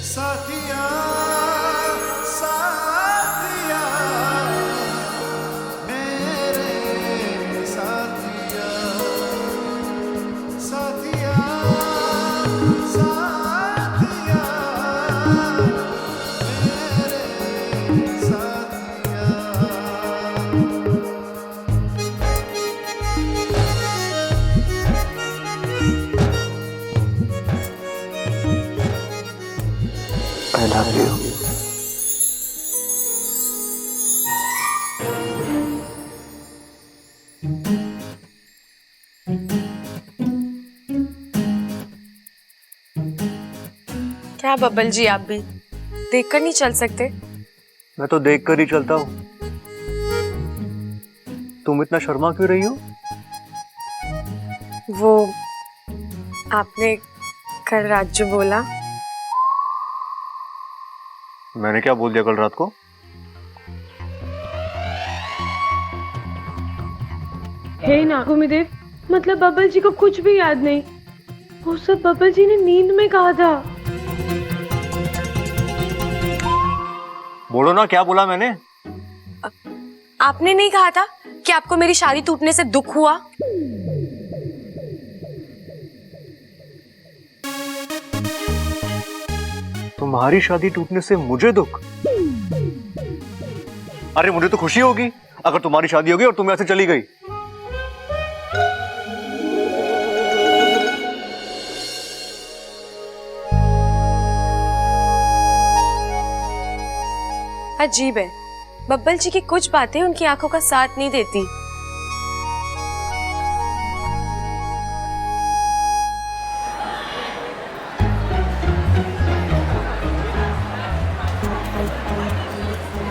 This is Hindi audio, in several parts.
साथिया साथिया मेरे साथिया साथिया साथिया मेरे साथिया। I love you. क्या बब्बल जी, आप भी देखकर नहीं चल सकते? मैं तो देख कर ही चलता हूँ। तुम इतना शर्मा क्यों रही हो? वो आपने कल रात जो बोला। मैंने क्या बोल दिया कल रात को? हे नागुमिदेव, मतलब बब्बल जी को कुछ भी याद नहीं। वो सब बब्बल जी ने नींद में कहा था। बोलो ना, क्या बोला मैंने? आपने नहीं कहा था कि आपको मेरी शादी टूटने से दुख हुआ? तुम्हारी शादी टूटने से मुझे दुख? अरे मुझे तो खुशी होगी अगर तुम्हारी शादी होगी और तुम यहाँ से चली गई। अजीब है, बब्बल जी की कुछ बातें उनकी आंखों का साथ नहीं देती।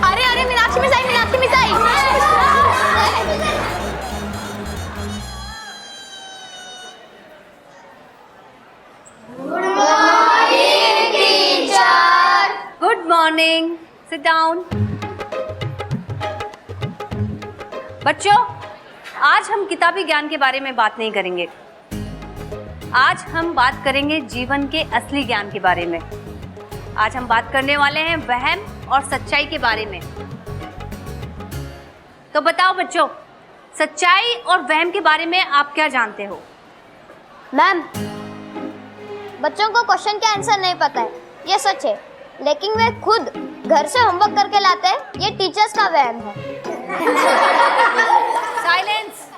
अरे अरे Meenakshi miss I, Meenakshi miss I. Good morning, sit down. बच्चों, आज हम किताबी ज्ञान के बारे में बात नहीं करेंगे। आज हम बात करेंगे जीवन के असली ज्ञान के बारे में। आज हम बात करने वाले हैं वहम और सच्चाई के बारे में। तो बताओ बच्चों, सच्चाई और वहम के बारे में आप क्या जानते हो? मैम, बच्चों को क्वेश्चन के आंसर नहीं पता है, ये सच है। लेकिन वे खुद घर से होमवर्क करके लाते हैं, ये टीचर्स का वहम है। साइलेंस,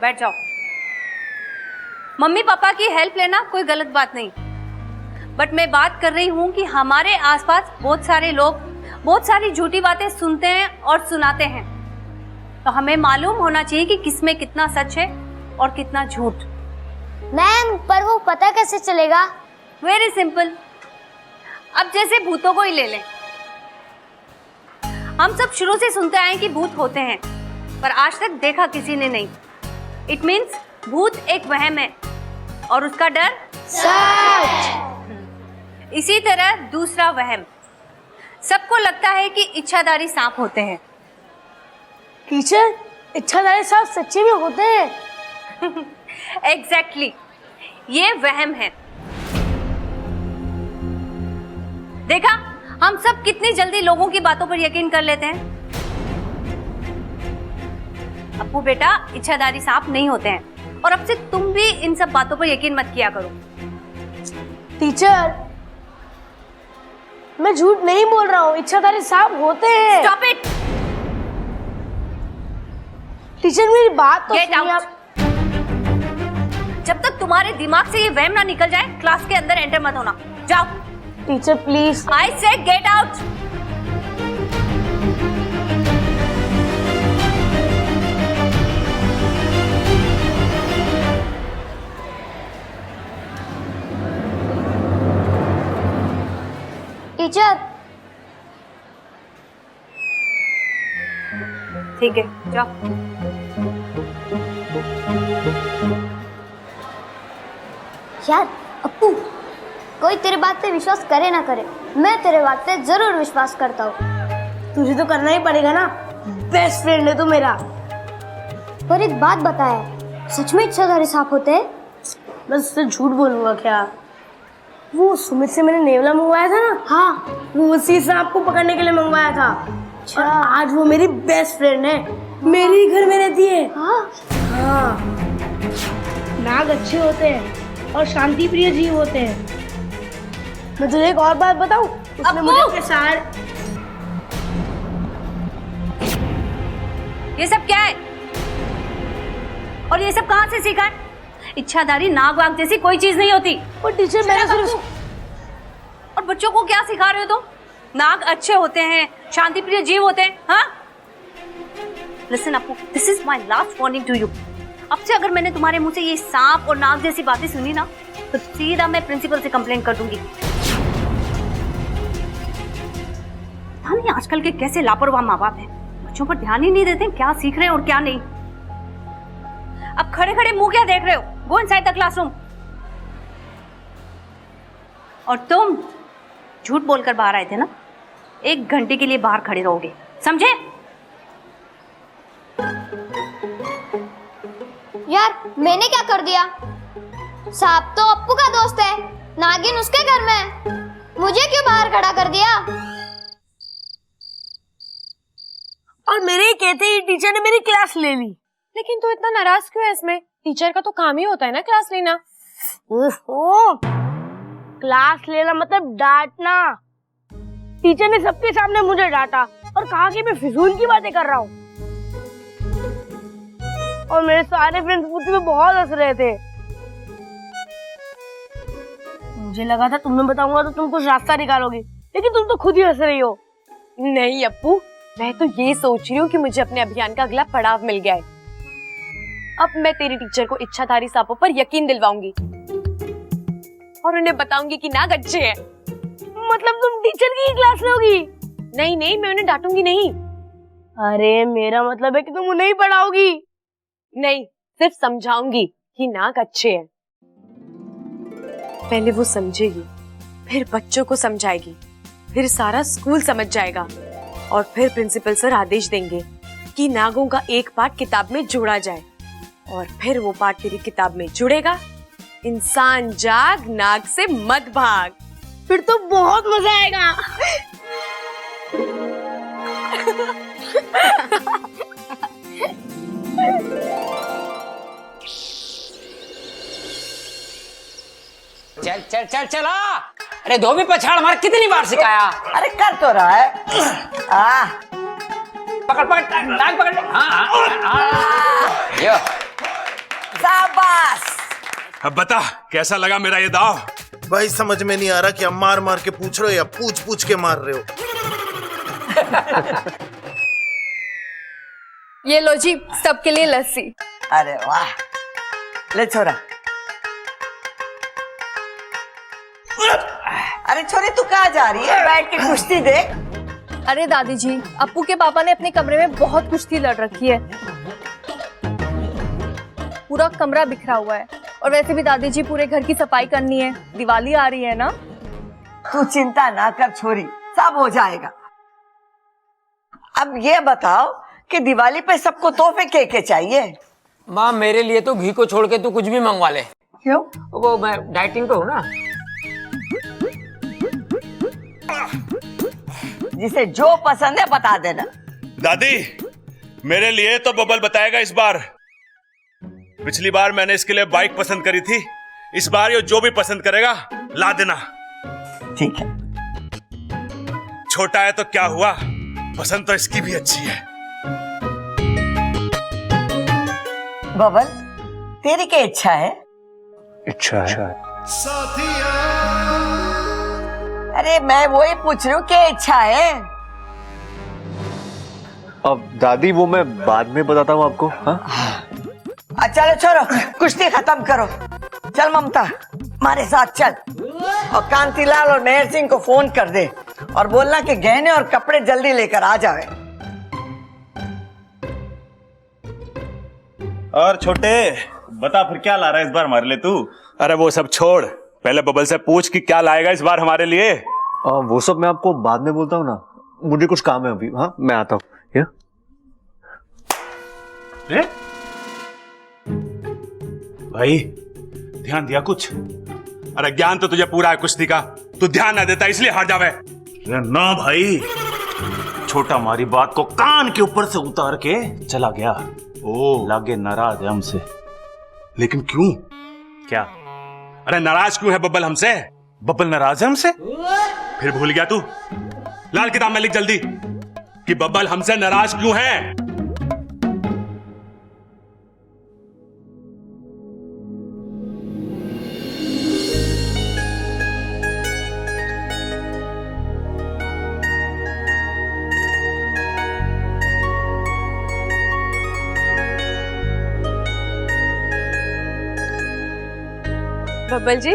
बैठ जाओ। मम्मी पापा की हेल्प लेना कोई गलत बात नहीं, बट मैं बात कर रही हूँ कि हमारे आसपास बहुत सारे लोग बहुत सारी झूठी बातें सुनते हैं और सुनाते हैं। तो हमें मालूम होना चाहिए कि किसमें कितना सच है और कितना झूठ। मैम, पर वो पता कैसे चलेगा? Very simple. अब जैसे भूतों को ही ले लें। हम सब शुरू से सुनते आए कि भूत होते हैं, पर आज तक देखा किसी ने नहीं। इट मीन्स भूत एक वहम है और उसका डर सच। इसी तरह दूसरा वहम, सबको लगता है कि इच्छाधारी सांप होते हैं। टीचर, इच्छाधारी सांप सच्चे में होते हैं? एग्जैक्टली, ये वहम है। देखा, हम सब कितनी जल्दी लोगों की बातों पर यकीन कर लेते हैं। अप्पू बेटा, इच्छाधारी सांप नहीं होते हैं और अब से तुम भी इन सब बातों पर यकीन मत किया करो। टीचर, मैं झूठ नहीं बोल रहा हूँ, इच्छाधारी सांप होते हैं। Stop it. टीचर, मेरी बात तो गेट सुनिए आउट। जब तक तुम्हारे दिमाग से ये वहम ना निकल जाए, क्लास के अंदर एंटर मत होना। जाओ। Teacher please. आई से गेट आउट। टीचर, ठीक है, जाओ। यार अप्पू, कोई तेरे बात पे विश्वास करे ना करे, मैं तेरे बात पे जरूर विश्वास करता हूँ। तुझे तो करना ही पड़ेगा ना, बेस्ट फ्रेंड है तू मेरा। पर एक बात बताया, सच में इच्छाधारी सांप होते हैं? बस उससे झूठ बोलूंगा क्या? वो सुमित से मैंने नेवला मंगवाया था ना, हाँ वो उसी सांप को पकड़ने के लिए मंगवाया था। और आज वो मेरी बेस्ट फ्रेंड है, मेरे ही घर में रहती है। हाँ नाग अच्छे होते हैं और शांति प्रिय जीव होते हैं। मैं तुझे एक और बात बताऊं, उसने मुझे अपने सारे ये सब क्या है और ये सब कहाँ से सीखा है? इच्छाधारी नाग वाग जैसी कोई चीज नहीं होती। और टीचर मैंने सिर्फ और बच्चों को क्या सिखा रहे हो तुम? नाग अच्छे होते हैं, शांति प्रिय जीव होते हैं। हाँ listen Apu, this is my last warning to you. अब से अगर मैंने तुम्हारे मुंह से ये सांप और नाग जैसी बातें सुनी ना तो सीधा मैं प्रिंसिपल से कंप्लेंट कर दूंगी। पता नहीं आजकल के कैसे लापरवाह माँ बाप हैं, बच्चों पर ध्यान ही नहीं देते क्या सीख रहे हैं और क्या नहीं। अब खड़े खड़े मुंह क्या देख रहे हो? Go inside the classroom. और तुम झूठ बोलकर बाहर आए थे ना, 1 घंटे के लिए बाहर खड़े रहोगे, समझे? यार मैंने क्या कर दिया? सांप तो अप्पू का दोस्त है, नागिन उसके घर में है, मुझे क्यों बाहर खड़ा कर दिया? और मेरे ही कहते ही टीचर ने मेरी क्लास ले ली। लेकिन तू इतना नाराज क्यों है इसमें? टीचर का तो काम ही होता है ना क्लास लेना। ओहो, क्लास लेना मतलब डांटना। टीचर ने सबके सामने मुझे डांटा और कहा कि मैं फिजूल की बातें कर रहा हूँ। और मेरे सारे फ्रेंड्स मुझ पे बहुत हंस रहे थे। मुझे लगा था तुम्हें बताऊंगा तो तुम कुछ रास्ता निकालोगी, लेकिन तुम तो खुद ही हंस रही हो। नहीं अप्पू, मैं तो ये सोच रही हूँ कि मुझे अपने अभियान का अगला पड़ाव मिल गया है। अब मैं तेरी टीचर को इच्छाधारी सांपों पर यकीन दिलवाऊंगी और उन्हें बताऊंगी कि नाग अच्छे हैं। मतलब तुम टीचर की ही क्लास लोगी? नहीं नहीं, मैं उन्हें डांटूंगी नहीं। अरे मेरा मतलब है कि तुम उन्हें ही पढ़ाओगी। नहीं, सिर्फ समझाऊंगी कि नाग अच्छे हैं। पहले वो समझेगी, फिर बच्चों को समझाएगी, फिर सारा स्कूल समझ जाएगा और फिर प्रिंसिपल सर आदेश देंगे कि नागों का एक पाठ किताब में जोड़ा जाए और फिर वो पाठ तेरी किताब में जुड़ेगा। इंसान जाग, नाग से मत भाग। फिर तो बहुत मजा आएगा। चल चल चल चला। अरे धोबी पछाड़ मार, कितनी बार सिखाया? अरे कर तो रहा है। पकड़ पकड़ टांग पकड़। यो शाबाश। अब बता कैसा लगा मेरा ये दाव? भाई समझ में नहीं आ रहा कि हम मार मार के पूछ रहे हो या पूछ पूछ के मार रहे हो। ये लो जी, सबके लिए लस्सी। अरे वाह, ले छोरा। अरे छोरी तू कहाँ जा रही है? बैठ के कुश्ती देख। अरे दादी जी, अप्पू के पापा ने अपने कमरे में बहुत कुश्ती लड़ रखी है, पूरा कमरा बिखरा हुआ है। और वैसे भी दादी जी पूरे घर की सफाई करनी है, दिवाली आ रही है ना। तू चिंता ना कर छोरी, सब हो जाएगा। अब ये बताओ कि दिवाली पे सबको तोहफे के चाहिए? माँ मेरे लिए तो घी को छोड़ के तू कुछ भी मंगवा ले। क्यों? वो मैं डाइटिंग पे हूँ ना। जिसे जो पसंद है बता देना। दादी मेरे लिए तो बबल बताएगा इस बार। पिछली बार मैंने इसके लिए बाइक पसंद करी थी, इस बार ये जो भी पसंद करेगा ला देना। ठीक है। छोटा है तो क्या हुआ, पसंद तो इसकी भी अच्छी है। बबल तेरी क्या इच्छा है? इच्छा है। साथिया अरे मैं वही पूछ रही हूँ, क्या इच्छा है? अब दादी वो मैं बाद में बताता हूँ आपको। हाँ चलो छोड़ो, कुश्ती खत्म करो। चल ममता हमारे साथ चल, और कांतिलाल और मेहर सिंह को फोन कर दे और बोलना कि गहने और कपड़े जल्दी लेकर आ जाए। और छोटे बता फिर क्या ला रहा है इस बार हमारे लिए तू? अरे वो सब छोड़, पहले बबल से पूछ कि क्या लाएगा इस बार हमारे लिए। वो सब मैं आपको बाद में बोलता हूँ ना, मुझे कुछ काम है अभी। हाँ मैं आता हूँ। भाई ध्यान दिया कुछ? अरे ज्ञान तो तुझे पूरा है कुश्ती का, तू ध्यान ना देता इसलिए हार जावे। ना भाई, छोटा मारी बात को कान के ऊपर से उतार के चला गया। ओ लागे नाराज है हमसे। लेकिन क्यों? क्या? अरे नाराज क्यों है बब्बल हमसे? बब्बल नाराज है हमसे? फिर भूल गया तू? लाल किताब में लिख जल्दी कि बब्बल हमसे नाराज क्यों है। बब्बल जी,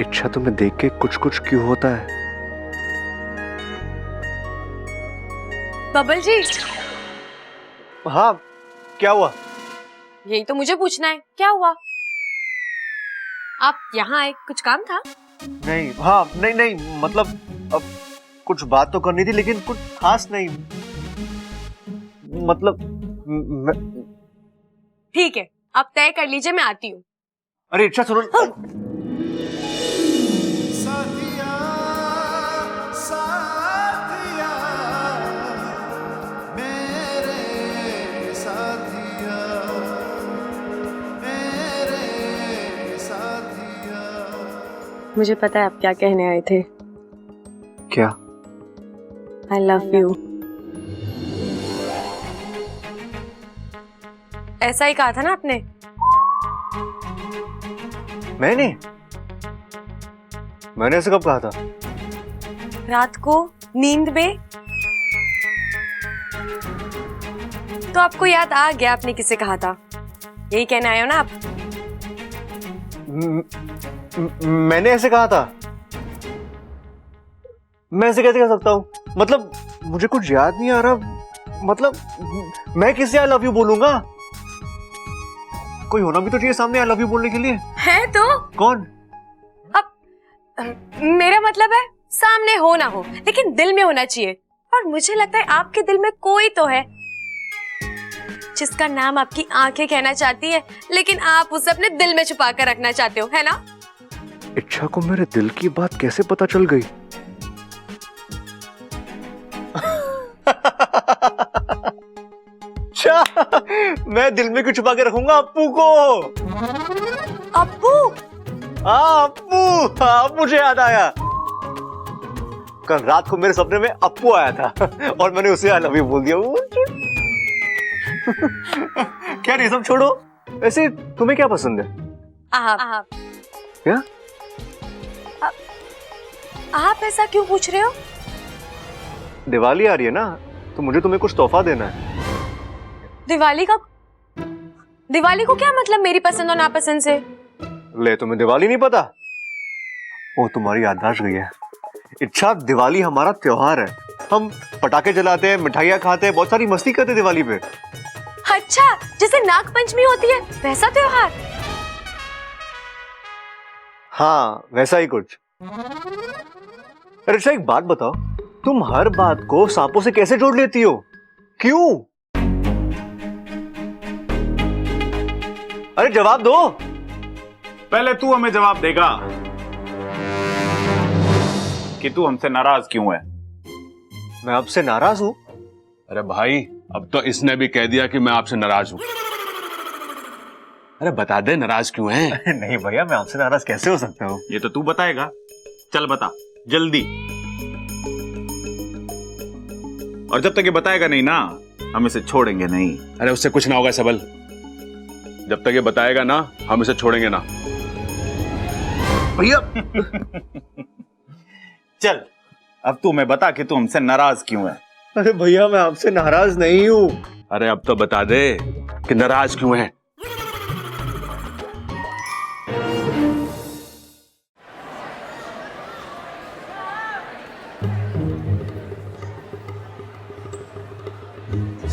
इच्छा तुम्हें देख के कुछ कुछ क्यों होता है? बब्बल जी, हाँ, क्या हुआ? यही तो मुझे पूछना है, क्या हुआ? आप यहाँ आए, कुछ काम था? नहीं, हाँ, नहीं, मतलब अब कुछ बात तो करनी थी लेकिन कुछ खास नहीं। मतलब ठीक है, आप तय कर लीजिए, मैं आती हूँ। अरे इच्छा सुनो। हाँ। मुझे पता है आप क्या कहने आए थे। क्या? I love you। ऐसा ही कहा था ना आपने? मैंने ऐसे कब कहा था? रात को नींद में। तो आपको याद आ गया आपने किसे कहा था? यही कहने आए हो ना आप? मैंने ऐसे कहा था? मैं ऐसे कैसे कह सकता हूँ? मतलब मुझे कुछ याद नहीं आ रहा। मतलब मैं किससे आई लव यू बोलूंगा? कोई होना भी तो चाहिए सामने आई लव यू बोलने के लिए। है तो? कौन? मेरा मतलब है सामने हो ना हो लेकिन दिल में होना चाहिए। और मुझे लगता है आपके दिल में कोई तो है जिसका नाम आपकी आंखें कहना चाहती है, लेकिन आप उसे अपने दिल में छुपा कर रखना चाहते हो, है ना? इच्छा को मेरे दिल की बात कैसे पता चल गई? अच्छा, मैं दिल में क्यों छुपा के रखूंगा अप्पू को? अप्पू? हाँ अप्पू, हाँ मुझे याद आया। कल रात को मेरे सपने में अप्पू आया था और मैंने उसे आई लव यू बोल दिया। क्या नहीं, सब छोड़ो। वैसे तुम्हें क्या पसंद है? आप। क्या? आप ऐसा क्यों पूछ रहे हो? दिवाली आ रही है ना, तो मुझे तुम्हें कुछ तोहफा देना है। दिवाली का? दिवाली को क्या मतलब मेरी पसंद और नापसंद से? ले, तुम्हें दिवाली नहीं पता? ओ, तुम्हारी याददाश्त गई है। इच्छा, दिवाली हमारा त्योहार है। हम पटाखे जलाते हैं, मिठाइयाँ खाते हैं, बहुत सारी मस्ती करते हैं दिवाली पे। अच्छा, जैसे नाग पंचमी होती है वैसा त्योहार? हाँ, वैसा ही कुछ। अरे अच्छा, एक बात बताओ, तुम हर बात को सांपों से कैसे जोड़ लेती हो? क्यों? अरे जवाब दो। पहले तू हमें जवाब देगा कि तू हमसे नाराज क्यों है? मैं आपसे नाराज हूं? अरे भाई, अब तो इसने भी कह दिया कि मैं आपसे नाराज हूं। अरे बता दे नाराज क्यों है? नहीं भैया, मैं आपसे नाराज कैसे हो सकता हूँ? ये तो तू बताएगा। चल बता जल्दी। और जब तक ये बताएगा नहीं ना, हम इसे छोड़ेंगे नहीं। अरे उससे कुछ ना होगा सबल, जब तक ये बताएगा ना हम इसे छोड़ेंगे ना। भैया चल, अब तू हमें बता कि तू हमसे नाराज क्यों है? अरे भैया, मैं आपसे नाराज नहीं हूँ। अरे अब तो बता दे कि नाराज क्यों है।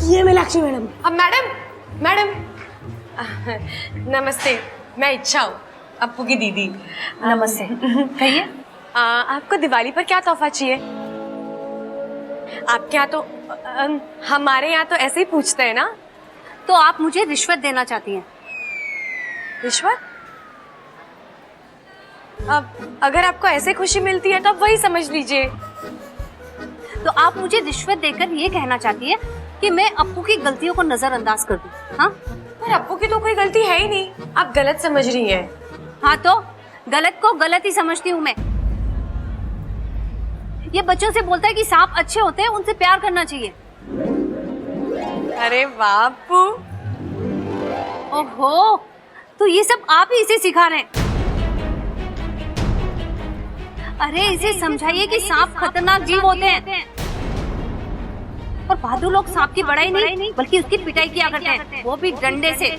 ये मीनाक्षी मैडम। अब मैडम नमस्ते, मैं इच्छा हूँ, अप्पू की दीदी। नमस्ते। कहिए। आपको दिवाली पर क्या तोहफा चाहिए? आपके यहाँ तो हमारे यहाँ तो ऐसे ही पूछते हैं ना। तो आप मुझे रिश्वत देना चाहती हैं? रिश्वत? अब अगर आपको ऐसे खुशी मिलती है तो आप वही समझ लीजिए। तो आप मुझे रिश्वत देकर ये कहना चाहती है कि मैं अप्पू की गलतियों को नजरअंदाज कर दूं? हाँ, पर अप्पू की तो कोई गलती है ही नहीं, आप गलत समझ रही हैं। हाँ तो गलत को गलत ही समझती हूँ मैं। ये बच्चों से बोलता है कि सांप अच्छे होते हैं, उनसे प्यार करना चाहिए। अरे वाह अप्पू। ओहो, तो ये सब आप ही इसे सिखा रहे हैं। अरे इसे समझाइए कि सांप खतरनाक जीव होते हैं और बहादुर लोग सांप की बड़ाई नहीं बल्कि उसकी पिटाई किया करते हैं, वो भी डंडे से।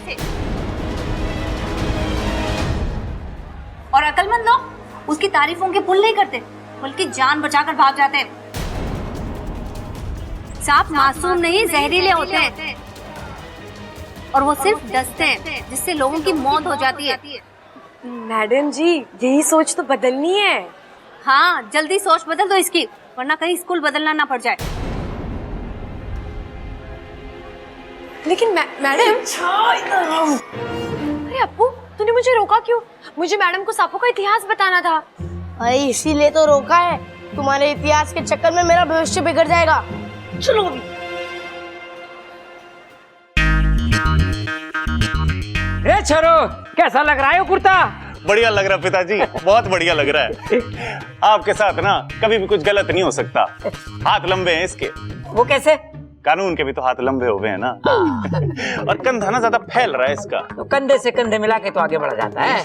और अकलमंद लोग उसकी तारीफों के पुल नहीं करते बल्कि जान बचाकर भाग जाते हैं। सांप मासूम नहीं, जहरीले होते हैं और वो सिर्फ डसते हैं जिससे लोगों की मौत हो जाती है। मैडम जी, यही सोच तो बदलनी है। हाँ, जल्दी सोच बदल दो इसकी, वरना कहीं स्कूल बदलना ना पड़ जाए। लेकिन मैडम। अरे अप्पू, तूने मुझे रोका क्यों? मुझे मैडम को सांपों का इतिहास बताना था। अरे इसीलिए तो रोका है, तुम्हारे इतिहास के चक्कर में मेरा भविष्य बिगड़ जाएगा। चलो अभी। छोरो, कैसा लग रहा है वो कुर्ता? बढ़िया लग रहा है पिताजी, बहुत बढ़िया लग रहा है। आपके साथ ना कभी भी कुछ गलत नहीं हो सकता। हाथ लंबे हैं इसके। वो कैसे? कानून के भी तो हाथ लंबे हो गए हैं ना। और कंधा ना ज्यादा फैल रहा है इसका, तो कंधे से कंधे मिला के तो आगे बढ़ जाता है।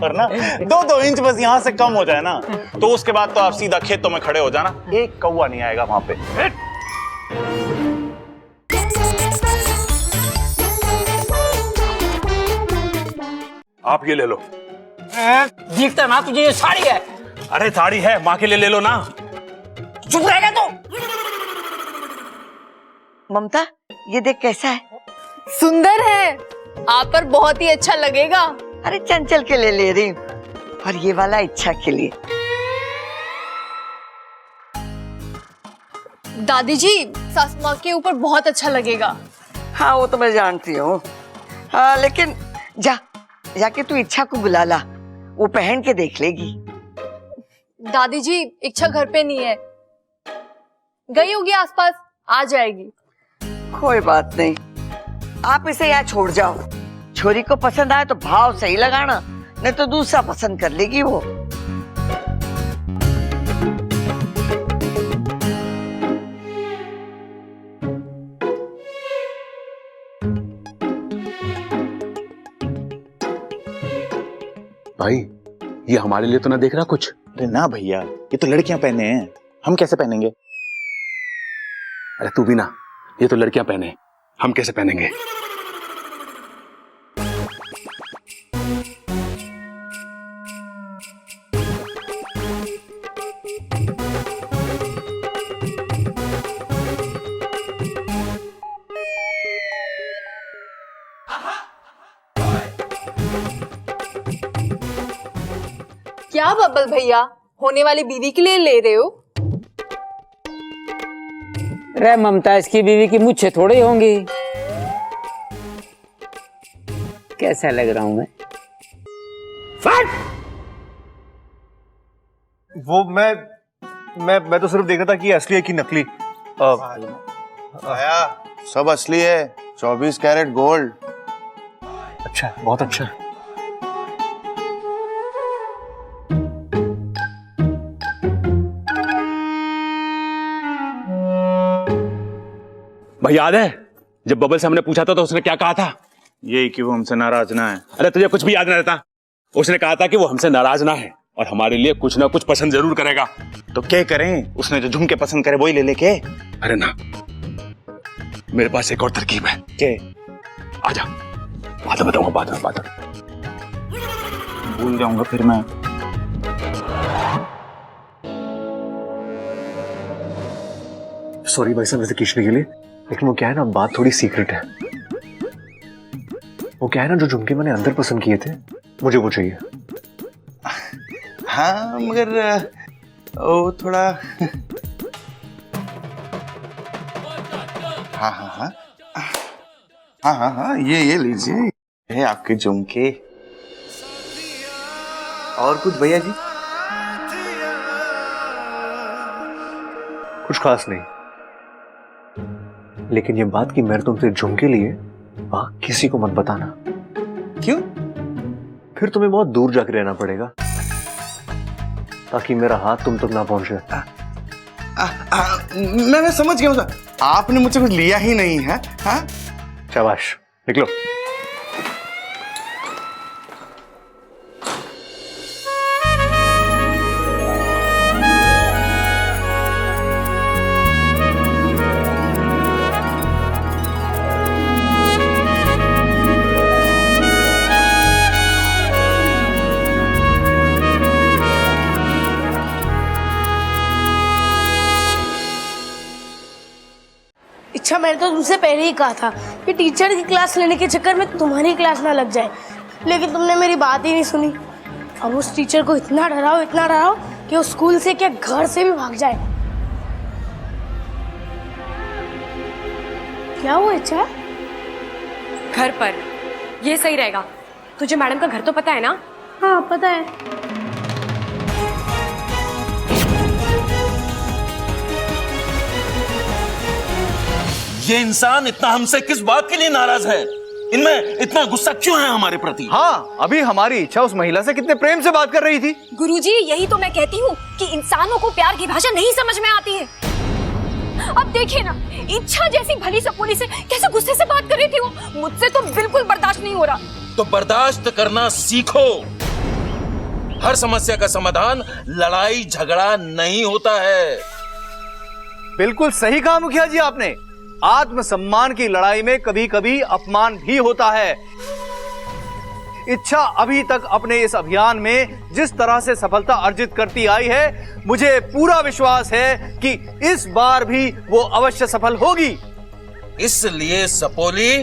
और ना 2-2 इंच बस यहाँ से कम हो जाए ना, तो उसके बाद तो आप सीधा खेतों में खड़े हो जाना, एक कौवा नहीं आएगा वहां पे। आप ये ले लो। दिखता ना तुझे ये साड़ी है? अरे साड़ी है, माँ के लिए ले लो ना। चुप रहेगा तो? ममता, ये देख कैसा है। सुंदर है, आप पर बहुत ही अच्छा लगेगा। अरे चंचल के लिए ले रही हूँ, और ये वाला इच्छा के लिए। दादी जी, सास माँ के ऊपर बहुत अच्छा लगेगा। हाँ वो तो मैं जानती हूँ, लेकिन जाके तू इच्छा को बुला ला, वो पहन के देख लेगी। दादी जी, इच्छा घर पे नहीं है, गई होगी आसपास, आ जाएगी। कोई बात नहीं, आप इसे यहाँ छोड़ जाओ। छोरी को पसंद आए तो भाव सही लगाना, नहीं तो दूसरा पसंद कर लेगी वो। भाई, ये हमारे लिए तो ना देख रहा कुछ। अरे ना भैया, ये तो लड़कियां पहने हैं, हम कैसे पहनेंगे? अरे तू भी ना, ये तो लड़कियां पहने, हम कैसे पहनेंगे? क्या बब्बल भैया, होने वाली बीवी के लिए ले रहे हो? अरे ममता, इसकी बीवी की मुझे थोड़ी होंगी। कैसा लग रहा हूं मैं? वो मैं तो सिर्फ देखा था कि असली है कि नकली। आया, सब असली है, 24 कैरेट गोल्ड। अच्छा, बहुत अच्छा। भाई याद है जब बबल से हमने पूछा था तो उसने क्या कहा था? यही कि वो हमसे नाराज ना है। अरे तुझे कुछ भी याद नहीं रहता। उसने कहा था कि वो हमसे नाराज ना है और हमारे लिए कुछ ना कुछ पसंद जरूर करेगा। तो क्या करें? उसने जो झुमके पसंद करे वही ले लेके। अरे ना, मेरे पास एक और तरकीब है। के? आजा, बाद में बताऊंगा, बाद में भूल जाऊंगा फिर मैं। सॉरी भाई साहब वैसे खींचने के लिए, लेकिन वो क्या है ना, बात थोड़ी सीक्रेट है। वो क्या है ना, जो झुमके मैंने अंदर पसंद किए थे, मुझे वो चाहिए। हाँ मगर वो थोड़ा हाँ हाँ हाँ हाँ हाँ हाँ, ये लीजिए। है आपके झुमके। और कुछ भैया जी? कुछ खास नहीं, लेकिन ये बात कि मैंने तुमसे झुमके लिए वहां किसी को मत बताना। क्यों? फिर तुम्हें बहुत दूर जाकर रहना पड़ेगा ताकि मेरा हाथ तुम तक ना पहुंचे। मैं समझ गया हूँ सर, आपने मुझसे कुछ लिया ही नहीं है। हाँ, शाबाश, निकलो। अच्छा, मैंने तो तुमसे पहले ही कहा था कि टीचर की क्लास लेने के चक्कर में तुम्हारी क्लास ना लग जाए, लेकिन तुमने मेरी बात ही नहीं सुनी। अब उस टीचर को इतना डराओ कि वो स्कूल से क्या घर से भी भाग जाए। क्या हुआ? अच्छा, घर पर ये सही रहेगा। तुझे मैडम का घर तो पता है ना? हाँ पता है। ये इंसान इतना हमसे किस बात के लिए नाराज है? इनमें इतना गुस्सा क्यों है हमारे प्रति? हाँ, अभी हमारी इच्छा उस महिला से कितने प्रेम से बात कर रही थी। गुरुजी, यही तो मैं कहती हूँ कि इंसानों को प्यार की भाषा नहीं समझ में आती है। अब देखिए ना, इच्छा जैसी भली सपोली से कैसे गुस्से से बात कर रही थी वो। मुझसे तो बिल्कुल बर्दाश्त नहीं हो रहा। तो बर्दाश्त करना सीखो। हर समस्या का समाधान लड़ाई झगड़ा नहीं होता है। बिल्कुल सही कहा मुखिया जी आपने। आत्मसम्मान की लड़ाई में कभी कभी अपमान भी होता है। इच्छा अभी तक अपने इस अभियान में जिस तरह से सफलता अर्जित करती आई है, मुझे पूरा विश्वास है कि इस बार भी वो अवश्य सफल होगी। इसलिए सपोली,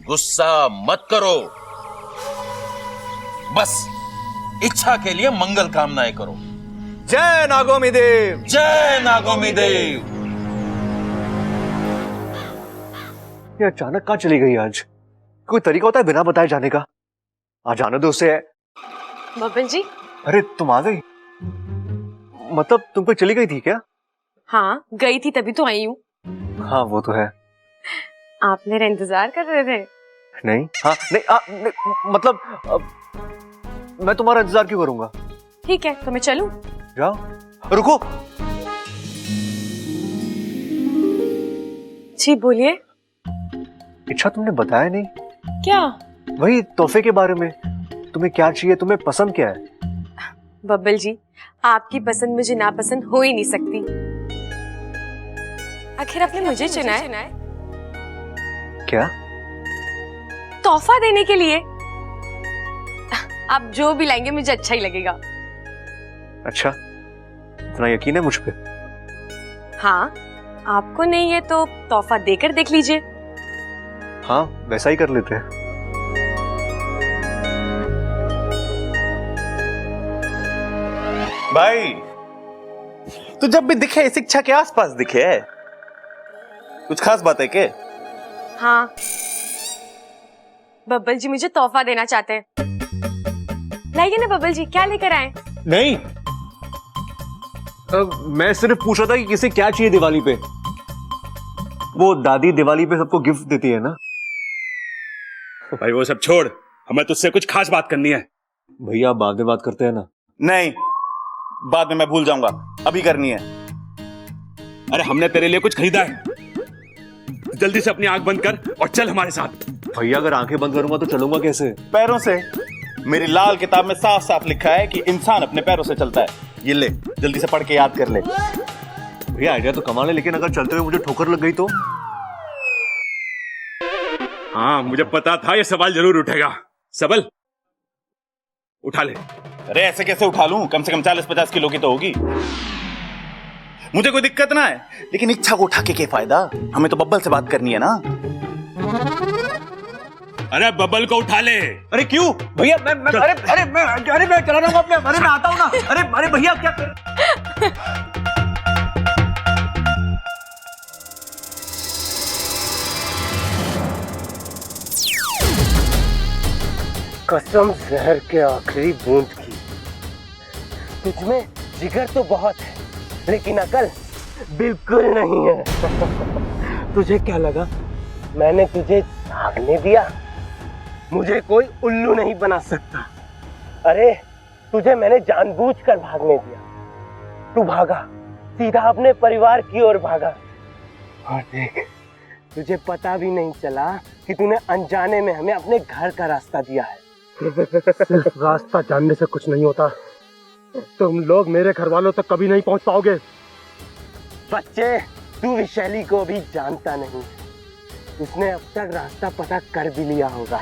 गुस्सा मत करो, बस इच्छा के लिए मंगल कामनाएं करो। जय नागोमी देव, जय नागोमी देव। ये अचानक कहाँ चली गई आज? कोई तरीका होता है बिना बताए जाने का? आज जाने दो उसे। बब्बन जी। अरे तुम आ गई? मतलब तुम कोई चली गई थी क्या? हाँ, गई थी तभी तो आई हूँ। हाँ वो तो है। आप मेरा इंतजार कर रहे थे? नहीं, हाँ नहीं, मतलब मैं तुम्हारा इंतजार क्यों करूंगा? ठीक है, तो मैं चलूं? जाओ। रुको। जी बोलिए। इच्छा तुमने बताया नहीं। क्या? वही तोहफे के बारे में। तुम्हें क्या चाहिए, तुम्हें पसंद क्या है? बब्बल जी, आपकी पसंद मुझे नापसंद हो ही नहीं सकती। आखिर आपने मुझे चुना है। क्या? तोहफा देने के लिए। आप जो भी लाएंगे मुझे अच्छा ही लगेगा। अच्छा, इतना यकीन है मुझ पे? हाँ, आपको नहीं है तो तोहफा देकर देख लीजिए। हाँ, वैसा ही कर लेते हैं। भाई, तू जब भी दिखे शिक्षा के आसपास दिखे। कुछ खास बात है क्या? हाँ, बब्बल जी मुझे तोहफा देना चाहते हैं। लाइए ना बब्बल जी, क्या लेकर आए? नहीं, मैं सिर्फ पूछ रहा था कि किसे क्या चाहिए दिवाली पे। वो दादी दिवाली पे सबको गिफ्ट देती है ना। भाई वो सब छोड़, हमें तुझसे कुछ खास बात करनी है। भैया बाद में बात करते हैं ना। नहीं, बाद में मैं भूल जाऊंगा, अभी करनी है। अरे हमने तेरे लिए कुछ खरीदा है, जल्दी से अपनी आंख बंद कर और चल हमारे साथ। भैया अगर आंखें बंद करूंगा तो चलूंगा कैसे? पैरों से। मेरी लाल किताब में साफ साफ लिखा है कि इंसान अपने पैरों से चलता है। ये ले, जल्दी से पढ़ के याद कर ले। भैया आइडिया तो कमाल है, लेकिन अगर चलते हुए मुझे ठोकर लग गई तो? हाँ, मुझे पता था ये सवाल जरूर उठेगा। सबल, उठा ले। अरे ऐसे कैसे उठा लूं? कम से कम 40-50 किलो की तो होगी। मुझे कोई दिक्कत ना है, लेकिन इच्छा को उठा के क्या फायदा? हमें तो बब्बल से बात करनी है ना। अरे बब्बल को उठा ले। अरे क्यों भैया? मैं चला रहा हूँ अपने। अरे मैं आता हूँ ना। अरे भैया क्या? कसम जहर के आखिरी बूंद की। तुझमें जिगर तो बहुत है, लेकिन अकल बिल्कुल नहीं है। तुझे क्या लगा मैंने तुझे भागने दिया? मुझे कोई उल्लू नहीं बना सकता। अरे तुझे मैंने जानबूझकर भागने दिया। तू भागा, सीधा अपने परिवार की ओर भागा, और देख तुझे पता भी नहीं चला कि तूने अनजाने में हमें अपने घर का रास्ता दिया है। सिर्फ रास्ता जानने से कुछ नहीं होता, तुम लोग मेरे घर वालों तक कभी नहीं पहुंच पाओगे। बच्चे, तू विशैली को भी जानता नहीं, उसने अब तक रास्ता पता कर भी लिया होगा।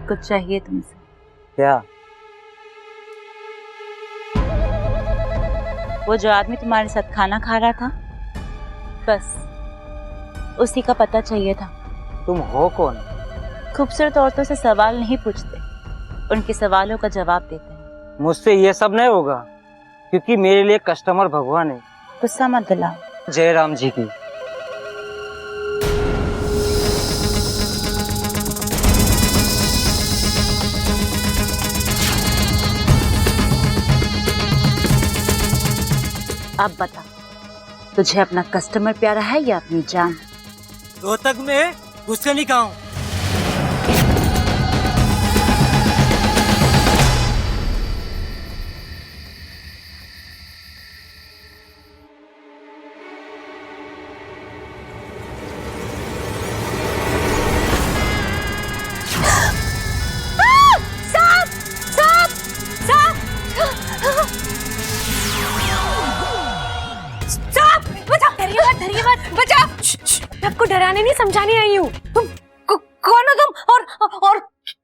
कुछ चाहिए तुमसे? क्या? वो जो आदमी तुम्हारे साथ खाना खा रहा था, बस उसी का पता चाहिए था। तुम हो कौन? खूबसूरत औरतों से सवाल नहीं पूछते, उनके सवालों का जवाब देते हैं। मुझसे ये सब नहीं होगा, क्योंकि मेरे लिए कस्टमर भगवान है। गुस्सा मत दिलाओ। जय राम जी की। अब बता, तुझे अपना कस्टमर प्यारा है या अपनी जान? रोहतक में गुस्से नहीं खाऊं। आपको डराने नहीं समझाने आई हूँ। तुम कौन हो तुम, और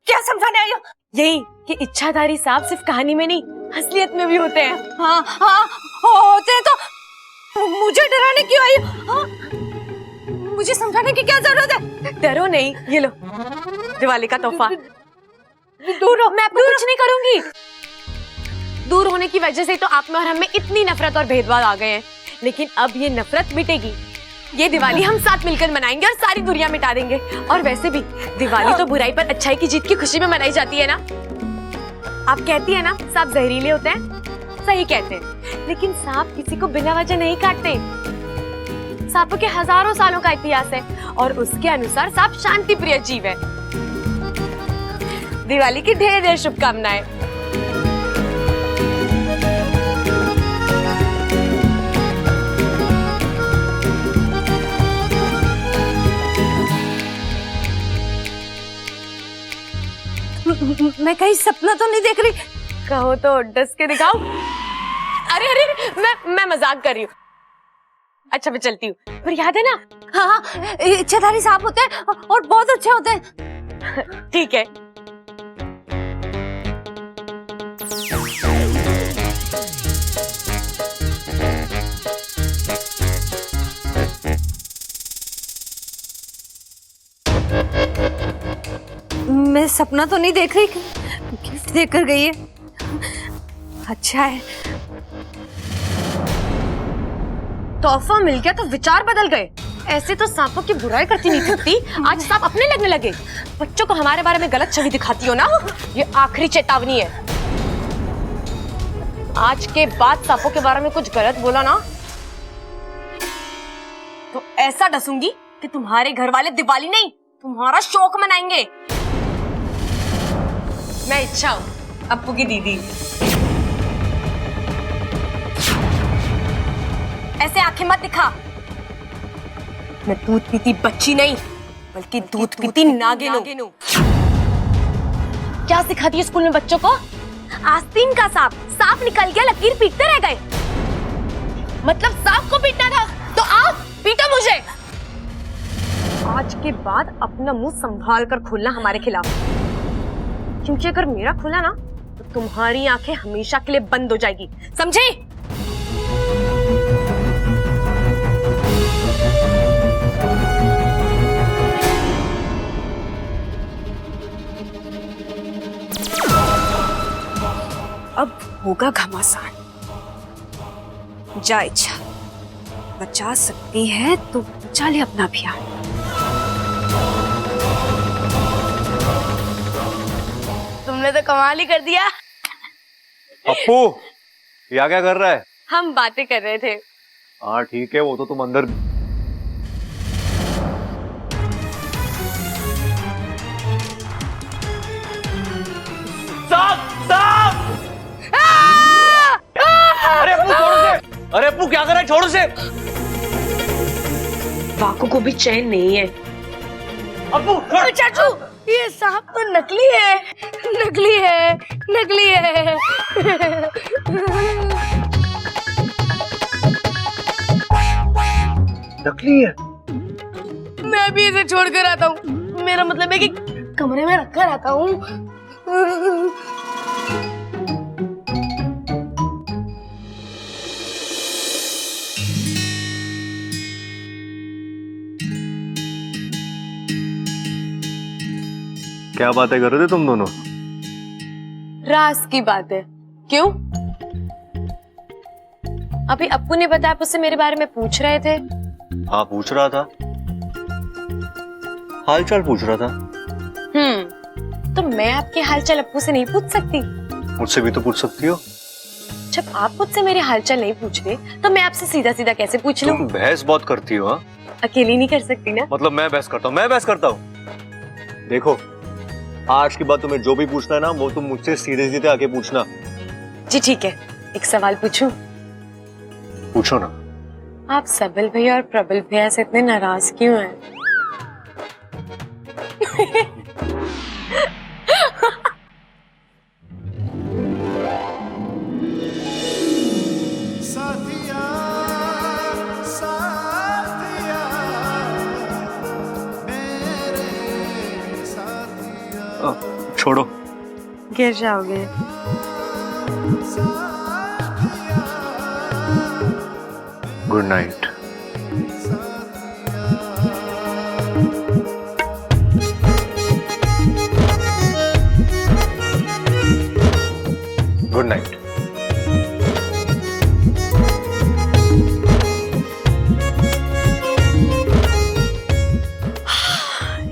क्या समझाने आई हो? यही कि इच्छाधारी सांप सिर्फ कहानी में नहीं, असलियत में भी होते हैं। हाँ हाँ होते हैं, तो मुझे डराने क्यों आई हो? हाँ? मुझे समझाने की क्या जरूरत है? डरो नहीं, ये लो दिवाली का तोहफा। दूर हो। मैं आपको कुछ नहीं करूंगी। दूर होने की वजह से तो आप में और हम में इतनी नफरत और भेदभाव आ गए हैं, लेकिन अब ये नफरत मिटेगी। ये दिवाली हम साथ मिलकर मनाएंगे और सारी दुनिया मिटा देंगे। और वैसे भी दिवाली तो बुराई पर अच्छाई की जीत की खुशी में मनाई जाती है ना। आप कहती है ना सांप जहरीले होते हैं, सही कहते हैं, लेकिन सांप किसी को बिना वजह नहीं काटते। सांपों के हजारों सालों का इतिहास है और उसके अनुसार सांप शांति प्रिय जीव है। दिवाली की ढेर ढेर शुभकामनाएं। मैं कहीं सपना तो नहीं देख रही? कहो तो डस के दिखाओ। अरे अरे मैं मजाक कर रही हूँ। अच्छा मैं चलती हूँ, पर याद है ना? हाँ इच्छाधारी सांप होते हैं और बहुत अच्छे होते हैं। ठीक है। मैं सपना तो नहीं देख रही, गिफ्ट देकर गई है। अच्छा है, तोहफा मिल गया तो विचार बदल गए। ऐसे तो सांपों की बुराई करती नहीं थकती, आज सांप अपने लगने लगे। बच्चों को हमारे बारे में गलत छवि दिखाती हो ना, ये आखिरी चेतावनी है। आज के बाद सांपों के बारे में कुछ गलत बोला ना तो ऐसा डसूंगी कि तुम्हारे घर वाले दिवाली नहीं तुम्हारा शौक मनाएंगे। मैं इच्छा हूं अप्पू की दीदी। ऐसे आंखें मत दिखा। मैं दूध पीती बच्ची नहीं, बल्कि दूध पीती नागिन हूं। क्या सिखाती है स्कूल में बच्चों को? आस्तीन का सांप निकल गया, लकीर पीटते रह गए। मतलब सांप को पीटना था तो आओ पीटो मुझे। आज के बाद अपना मुंह संभाल कर खोलना हमारे खिलाफ, क्योंकि अगर मेरा खुला ना तो तुम्हारी आंखें हमेशा के लिए बंद हो जाएगी, समझे? अब होगा घमासान। जा इच्छा, बचा सकती है तो बचा ले अपना प्यार। तुमने तो कमाल ही कर दिया। अप्पू, या क्या कर रहा है? हम बातें कर रहे थे। हाँ ठीक है, वो तो तुम अंदर। अरे अप्पू छोड़ो से! अरे अप्पू क्या कर रहा है? छोड़ो से! वाको को भी चैन नहीं है। अप्पू चाचू, ये सांप तो नकली है, नकली है, नकली है। नकली है? मैं भी इसे छोड़ कर आता हूँ। मेरा मतलब है कि कमरे में रखकर आता हूँ। क्या बातें कर रहे थे तुम दोनों? राज की बात है। क्यों? अभी अप्पू ने बताया, आप उससे मेरे बारे में पूछ रहे थे। हाँ पूछ रहा था, हालचाल पूछ रहा था। तो मैं आपके हालचाल अप्पू से नहीं पूछ सकती? मुझसे भी तो पूछ सकती हो। जब आप मुझसे मेरे हालचाल नहीं पूछ रहे तो मैं आपसे सीधा सीधा कैसे पूछ लूं? तुम बहस बहुत करती हो। हाँ अकेली नहीं कर सकती ना। मतलब मैं बहस करता हूँ? मैं बहस करता हूँ? देखो, आज के बाद तुम्हें जो भी पूछना है ना, वो तुम मुझसे सीधे सीधे आके पूछना। जी ठीक है, एक सवाल पूछूं? पूछो ना। आप सबल भैया और प्रबल भैया से इतने नाराज क्यों हैं? छोड़ो, गिर जाओगे। Good night. Good night.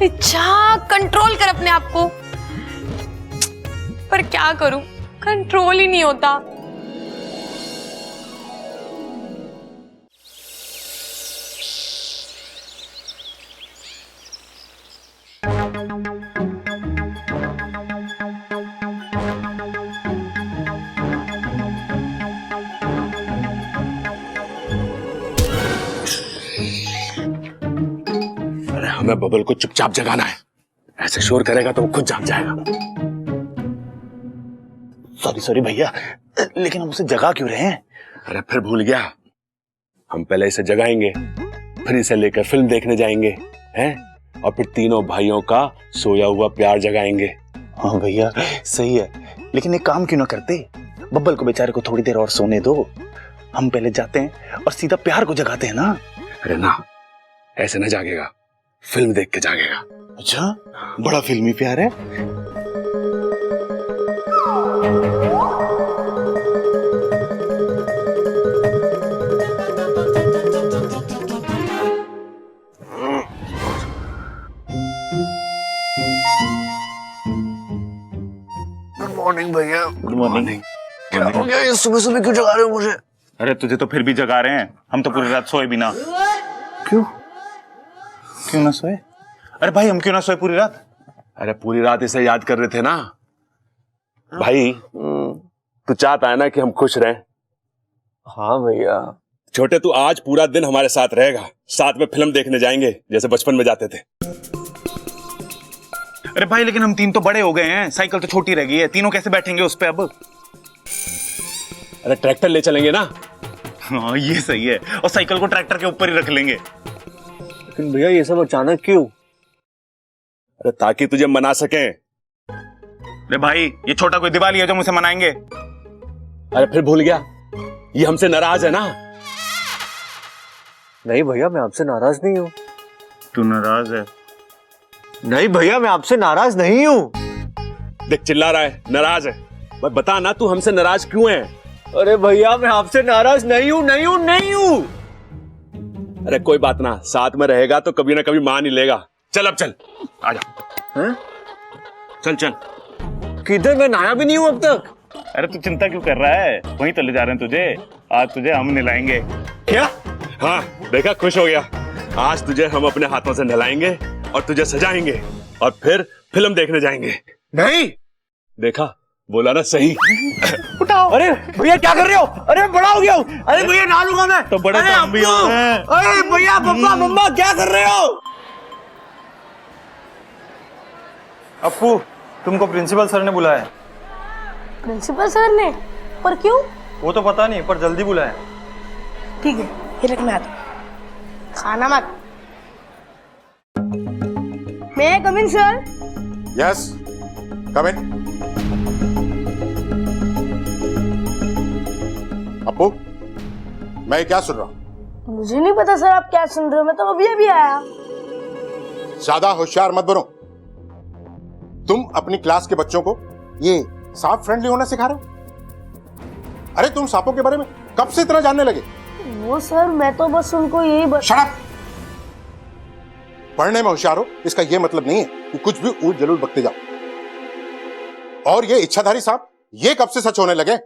इच्छा, कंट्रोल कर अपने आप को। पर क्या करूं, कंट्रोल ही नहीं होता। अरे हमें बबल को चुपचाप जगाना है। ऐसे शोर करेगा तो वो खुद जाग जाएगा। सॉरी सॉरी भैया, लेकिन हम उसे जगा क्यों रहे हैं? अरे फिर भूल गया, हम पहले इसे जगाएंगे, फिर इसे लेकर फिल्म देखने जाएंगे, हैं? और फिर तीनों भाइयों का सोया हुआ प्यार जगाएंगे। हाँ भैया सही है, लेकिन एक काम क्यों ना करते, बब्बल को बेचारे को थोड़ी देर और सोने दो। हम पहले जाते हैं और सीधा प्यार को जगाते हैं ना। अरे ना, ऐसे ना जागेगा, फिल्म देख के जागेगा। अच्छा, बड़ा फिल्मी प्यार है। गुड मॉर्निंग भैया। Good morning. क्या हो गया, ये सुबह सुबह क्यों जगा रहे हो मुझे? अरे तुझे तो फिर भी जगा रहे हैं, हम तो पूरी रात सोए भी ना। क्यों? क्यों ना सोए? अरे भाई हम क्यों ना सोए पूरी रात? अरे पूरी रात इसे याद कर रहे थे ना भाई। तू चाहता है ना कि हम खुश रहें? हाँ भैया। छोटे, तू आज पूरा दिन हमारे साथ रहेगा, साथ में फिल्म देखने जाएंगे जैसे बचपन में जाते थे। अरे भाई लेकिन हम तीन तो बड़े हो गए हैं, साइकिल तो छोटी रह गई है, तीनों कैसे बैठेंगे उस पे अब? अरे ट्रैक्टर ले चलेंगे ना। हाँ ये सही है, और साइकिल को ट्रैक्टर के ऊपर ही रख लेंगे। लेकिन भैया ये सब अचानक क्यों? अरे ताकि तुझे मना सकें। अरे भाई ये छोटा कोई दिवाली है जो मुझे मनाएंगे? अरे फिर भूल गया, ये हमसे नाराज है ना। नहीं भैया, मैं आपसे नाराज नहीं हूँ। तू नाराज है? नहीं भैया, मैं आपसे नाराज नहीं हूँ। देख चिल्ला रहा है, नाराज है। भाई बता ना, तू हमसे नाराज क्यों है? अरे भैया मैं आपसे नाराज नहीं हूँ, नहीं हूँ, नहीं हूँ। अरे कोई बात ना, साथ में रहेगा तो कभी ना कभी मान ही लेगा। चल अब चल, आजा। चल चल। किधर? मैं नहाया भी नहीं हूँ अब तक। अरे तू चिंता क्यों कर रहा है, वहीं तो ले जा रहे हैं तुझे। आज तुझे हम नहलाएंगे। क्या? हाँ देखा, खुश हो गया। आज तुझे हम अपने हाथों से नहलाएंगे और तुझे सजाएंगे और फिर फिल्म देखने जाएंगे। नहीं देखा, बोला ना सही। उठाओ। अरे भैया क्या कर रहे हो? अरे बड़ा हो गया हूँ। अरे भैया नहा लूंगा मैं। तो बड़े अरे तो हम भी हो गए। अरे भैया, पप्पा मम्मा क्या कर रहे हो? अप्पू, तुमको प्रिंसिपल सर ने बुलाया। प्रिंसिपल सर ने? पर क्यों? वो तो पता नहीं, पर जल्दी बुलाया। ठीक है, ये रख, मैं आता हूं। खाना मत। मैं कम इन सर? यस, कम इन। अप्पू, मैं क्या सुन रहा हूं? मुझे नहीं पता सर आप क्या सुन रहे हो, मैं तो अभी अभी आया। ज्यादा होशियार मत बनो। तुम अपनी क्लास के बच्चों को ये सांप फ्रेंडली होना सिखा रहे हो? अरे तुम सांपों के बारे में कब से इतना जानने लगे? वो सर, मैं तो बस उनको यही शट अप! पढ़ने में होशियार हो इसका यह मतलब नहीं है कि कुछ भी ऊल जलूल बकते जाओ। और ये इच्छाधारी सांप, ये कब से सच होने लगे?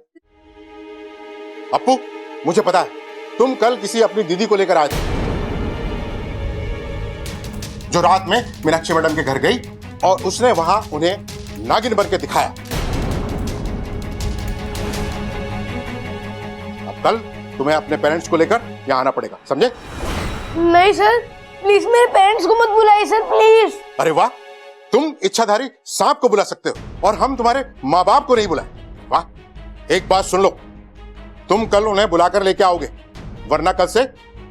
अप्पू, मुझे पता है तुम कल किसी अपनी दीदी को लेकर आए थे, जो रात में मीनाक्षी मैडम के घर गई और उसने वहां उन्हें नागिन बन के दिखाया। अब कल तुम्हें अपने पेरेंट्स को लेकर यहां आना पड़ेगा, समझे? नहीं सर, प्लीज मेरे पेरेंट्स को मत बुलाइए सर, प्लीज। अरे वाह, तुम इच्छाधारी सांप को बुला सकते हो और हम तुम्हारे माँ बाप को नहीं बुलाए। वाह! एक बात सुन लो, तुम कल उन्हें बुलाकर लेके आओगे, वरना कल से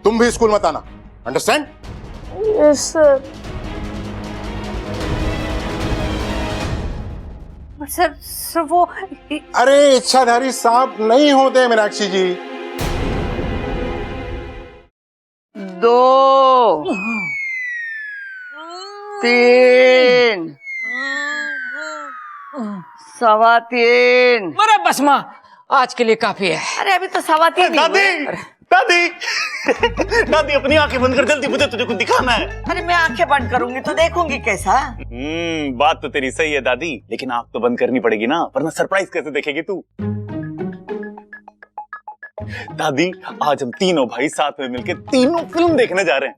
तुम भी स्कूल मत आना। अंडरस्टैंड? Yes sir. सर वो अरे इच्छाधारी सांप नहीं होते मीनाक्षी जी। 2 3 3:15। अरे बस माँ, आज के लिए काफी है। अरे अभी तो 3:15 दादी, दादी, दादी अपनी आंखें बंद कर, जल्दी, मुझे तुझे कुछ दिखाना है। अरे मैं आंखें बंद करूंगी तो देखूंगी कैसा? बात तो तेरी सही है दादी, लेकिन आंख तो बंद करनी पड़ेगी ना, वरना सरप्राइज कैसे देखेगी तू? दादी, आज हम तीनों भाई साथ में मिलकर तीनों फिल्म देखने जा रहे हैं।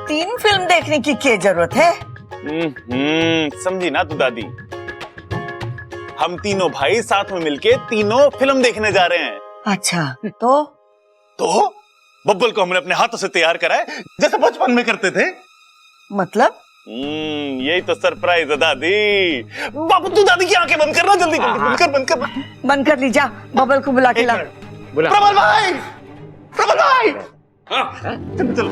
3 फिल्म देखने की क्या जरूरत है? समझी ना तू दादी? हम तीनों भाई साथ में मिलके तीनों फिल्म देखने जा रहे हैं। अच्छा, तो बब्बल को हमने अपने हाथों से तैयार करा है, जैसे बचपन में करते थे। मतलब? यही तो सरप्राइज है दादी। बाबू तू दादी की आंखें बंद करना, जल्दी बंद कर ली। जा, बब्बल को बुला के ला। प्रबल भाई, प्रबल भाई, चलो।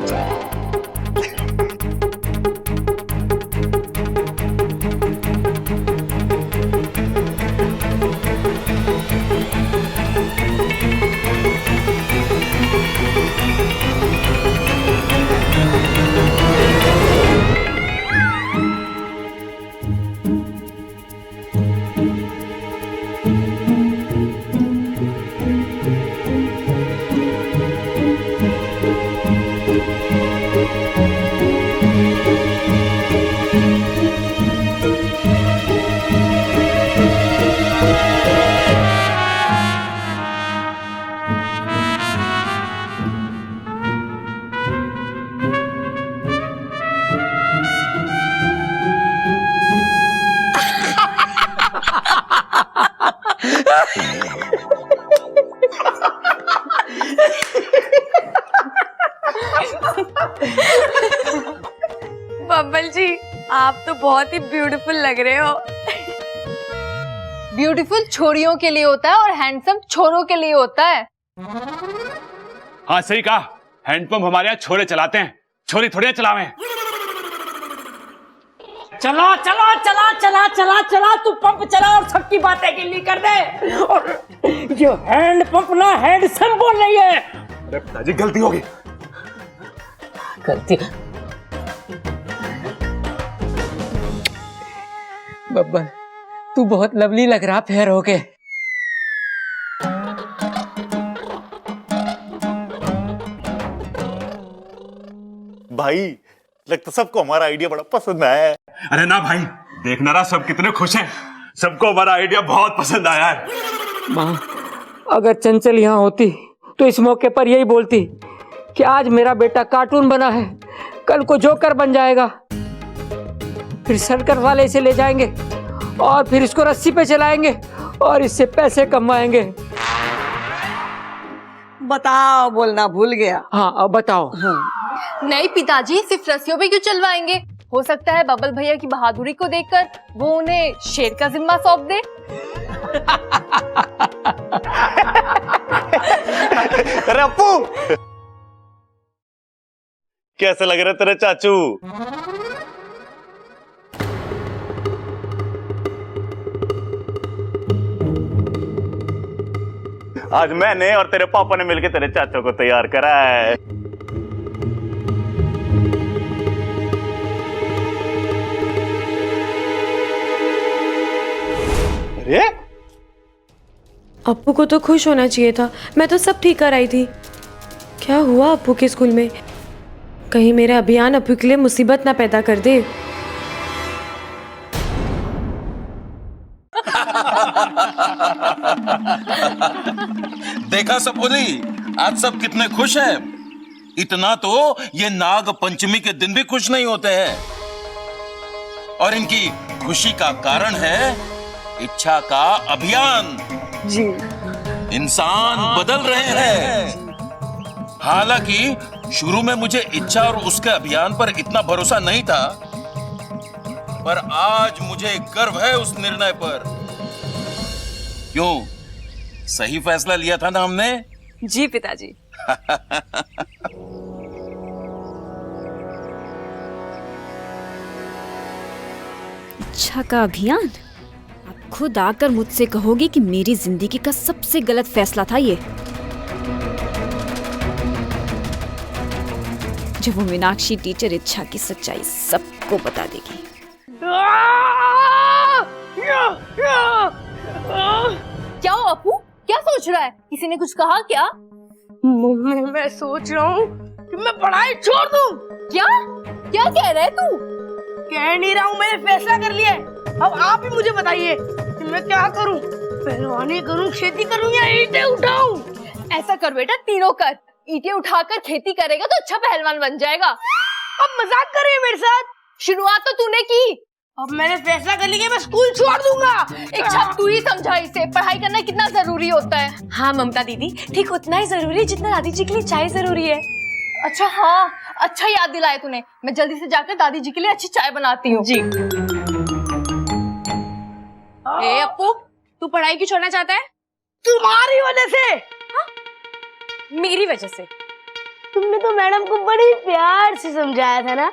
बब्बल जी, आप तो बहुत ही ब्यूटीफुल लग रहे हो। ब्यूटीफुल छोरियों के लिए होता है और हैंडसम छोरों के लिए होता है। हाँ सही कहा, हैंडपंप हमारे यहाँ छोरे चलाते हैं, छोरी थोड़ी चलावे। चला चला चला चला चला चला, तू पंप चला और सबकी बातें गिल्ली कर दे। और ये हैंड पंप ना हैंड सम बोल रही है। अरे पिताजी गलती होगी। गलती? बब्बन, तू बहुत लवली लग रहा फेयर होके। भाई लगता सबको हमारा आइडिया बड़ा पसंद आया है। अरे ना भाई, देखना रहा सब कितने खुश हैं। सबको हमारा आइडिया बहुत पसंद आया है। माँ, अगर चंचल यहाँ होती तो इस मौके पर यही बोलती कि आज मेरा बेटा कार्टून बना है, कल को जोकर बन जाएगा, फिर सर्कस वाले इसे ले जाएंगे और फिर इसको रस्सी पे चलाएंगे और इससे पैसे कमाएंगे। बताओ, बोलना भूल गया। हाँ, अब बताओ। नहीं पिताजी, सिर्फ रस्सियों पे क्यों चलवाएंगे? हो सकता है बबल भैया की बहादुरी को देखकर वो उन्हें शेर का जिम्मा सौंप दे। अरे अप्पू, कैसे लग रहे तेरे चाचू? आज मैंने और तेरे पापा ने मिलकर तेरे चाचू को तैयार करा है। अरे अप्पू को तो खुश होना चाहिए था, मैं तो सब ठीक कर आई थी। क्या हुआ अप्पू के स्कूल में? कहीं मेरा अभियान अप्पू के लिए मुसीबत ना पैदा कर दे। देखा सबोली, आज सब कितने खुश हैं। इतना तो ये नाग पंचमी के दिन भी खुश नहीं होते हैं। और इनकी खुशी का कारण है इच्छा का अभियान। जी, इंसान बदल रहे हैं। हालांकि शुरू में मुझे इच्छा और उसके अभियान पर इतना भरोसा नहीं था, पर आज मुझे गर्व है उस निर्णय पर। क्यों, सही फैसला लिया था ना हमने? जी पिताजी। इच्छा का अभियान? आप खुद आकर मुझसे कहोगे कि मेरी जिंदगी का सबसे गलत फैसला था ये। जब वो मीनाक्षी टीचर इच्छा की सच्चाई सबको बता देगी। क्या हो अपू, क्या सोच रहा है? किसी ने कुछ कहा क्या? मैं सोच रहा हूँ कि मैं पढ़ाई छोड़ दूँ। क्या क्या कह रहा है तू? कह नहीं रहा हूँ, मैंने फैसला कर लिया है। अब आप ही मुझे बताइए कि मैं क्या करूँ? पहलवानी करूँ, खेती करूँ या ईंटें उठाऊँ? ऐसा कर बेटा, तीनों कर। ईंटें उठाकर खेती करेगा तो अच्छा पहलवान बन जाएगा। अब मजाक कर रही है मेरे साथ? शुरुआत तो तूने की। अब मैंने फैसला कर लिया, मैं स्कूल छोड़ दूंगा। इच्छा, तू ही समझा इसे, पढ़ाई करना कितना जरूरी होता है। हाँ ममता दीदी, ठीक उतना ही जरूरी है जितना दादी जी के लिए चाय जरूरी है। अच्छा हाँ, अच्छा याद दिलाया तूने। मैं जल्दी से जाकर दादी जी के लिए अच्छी चाय बनाती हूँ। जी। ए अपू, तू पढ़ाई क्यों छोड़ना चाहता है? तुम्हारी वजह से। हाँ? मेरी वजह से? तुमने तो मैडम को बड़ी प्यार से समझाया था ना,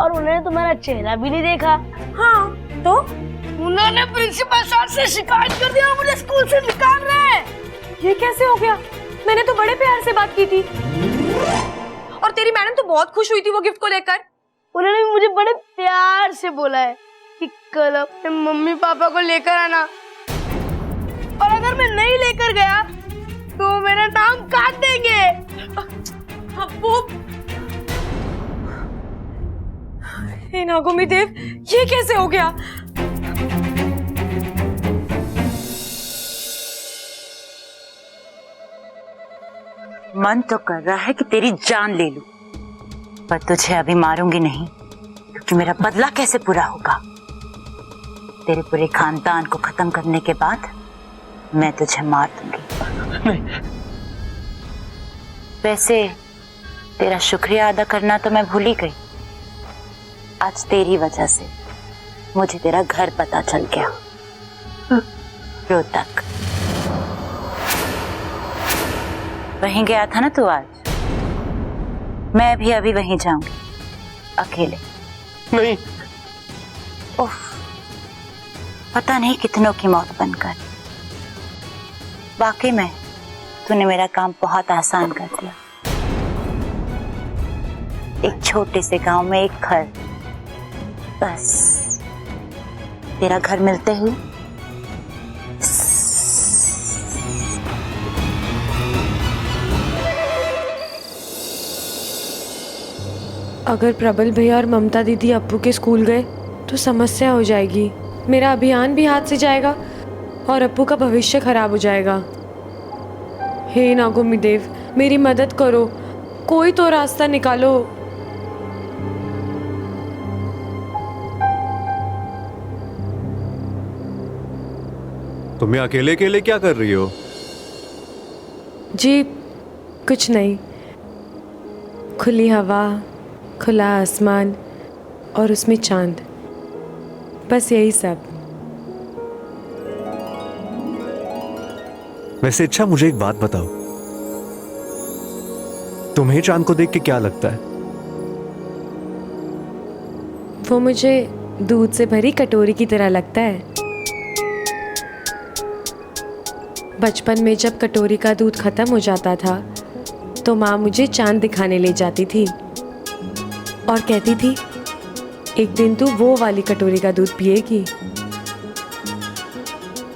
और उन्होंने तुम्हारा चेहरा भी नहीं देखा। हाँ तो उन्होंने प्रिंसिपल सर से शिकायत कर दिया और मुझे स्कूल से निकाल रहे हैं। ये कैसे हो गया? मैंने तो बड़े प्यार से बात की थी और तेरी मैडम तो बहुत खुश हुई थी वो गिफ्ट को लेकर। उन्होंने मुझे बड़े प्यार से बोला है कि कल अपने मम्मी पापा को लेकर आना, और अगर मैं नहीं लेकर गया तो मेरा नाम काट देंगे। अप्पू, हे नागोमी देव, ये कैसे हो गया? मन तो कर रहा है कि तेरी जान ले लूं, पर तुझे अभी मारूंगी नहीं, क्योंकि मेरा बदला कैसे पूरा होगा। तेरे पूरे खानदान को खत्म करने के बाद मैं तुझे मार दूंगी। वैसे तेरा शुक्रिया अदा करना तो मैं भूल ही गई। आज तेरी वजह से मुझे तेरा घर पता चल गया, रोहतक। वहीं गया था ना तू आज? मैं भी अभी वहीं जाऊंगी, अकेले नहीं। उफ, पता नहीं कितनों की मौत बनकर। वाकई में तूने मेरा काम बहुत आसान कर दिया। एक छोटे से गांव में एक घर, बस तेरा घर मिलते ही अगर प्रबल भैया और ममता दीदी अप्पू के स्कूल गए तो समस्या हो जाएगी। मेरा अभियान भी हाथ से जाएगा और अप्पू का भविष्य खराब हो जाएगा। हे नागोमी देव, मेरी मदद करो, कोई तो रास्ता निकालो। तुम अकेले अकेले क्या कर रही हो? जी कुछ नहीं, खुली हवा, खुला आसमान और उसमें चांद, बस यही सब। वैसे अच्छा, मुझे एक बात बताओ, तुम्हें चांद को देख के क्या लगता है? वो मुझे दूध से भरी कटोरी की तरह लगता है। बचपन में जब कटोरी का दूध खत्म हो जाता था तो माँ मुझे चांद दिखाने ले जाती थी और कहती थी एक दिन तू वो वाली कटोरी का दूध पिएगी।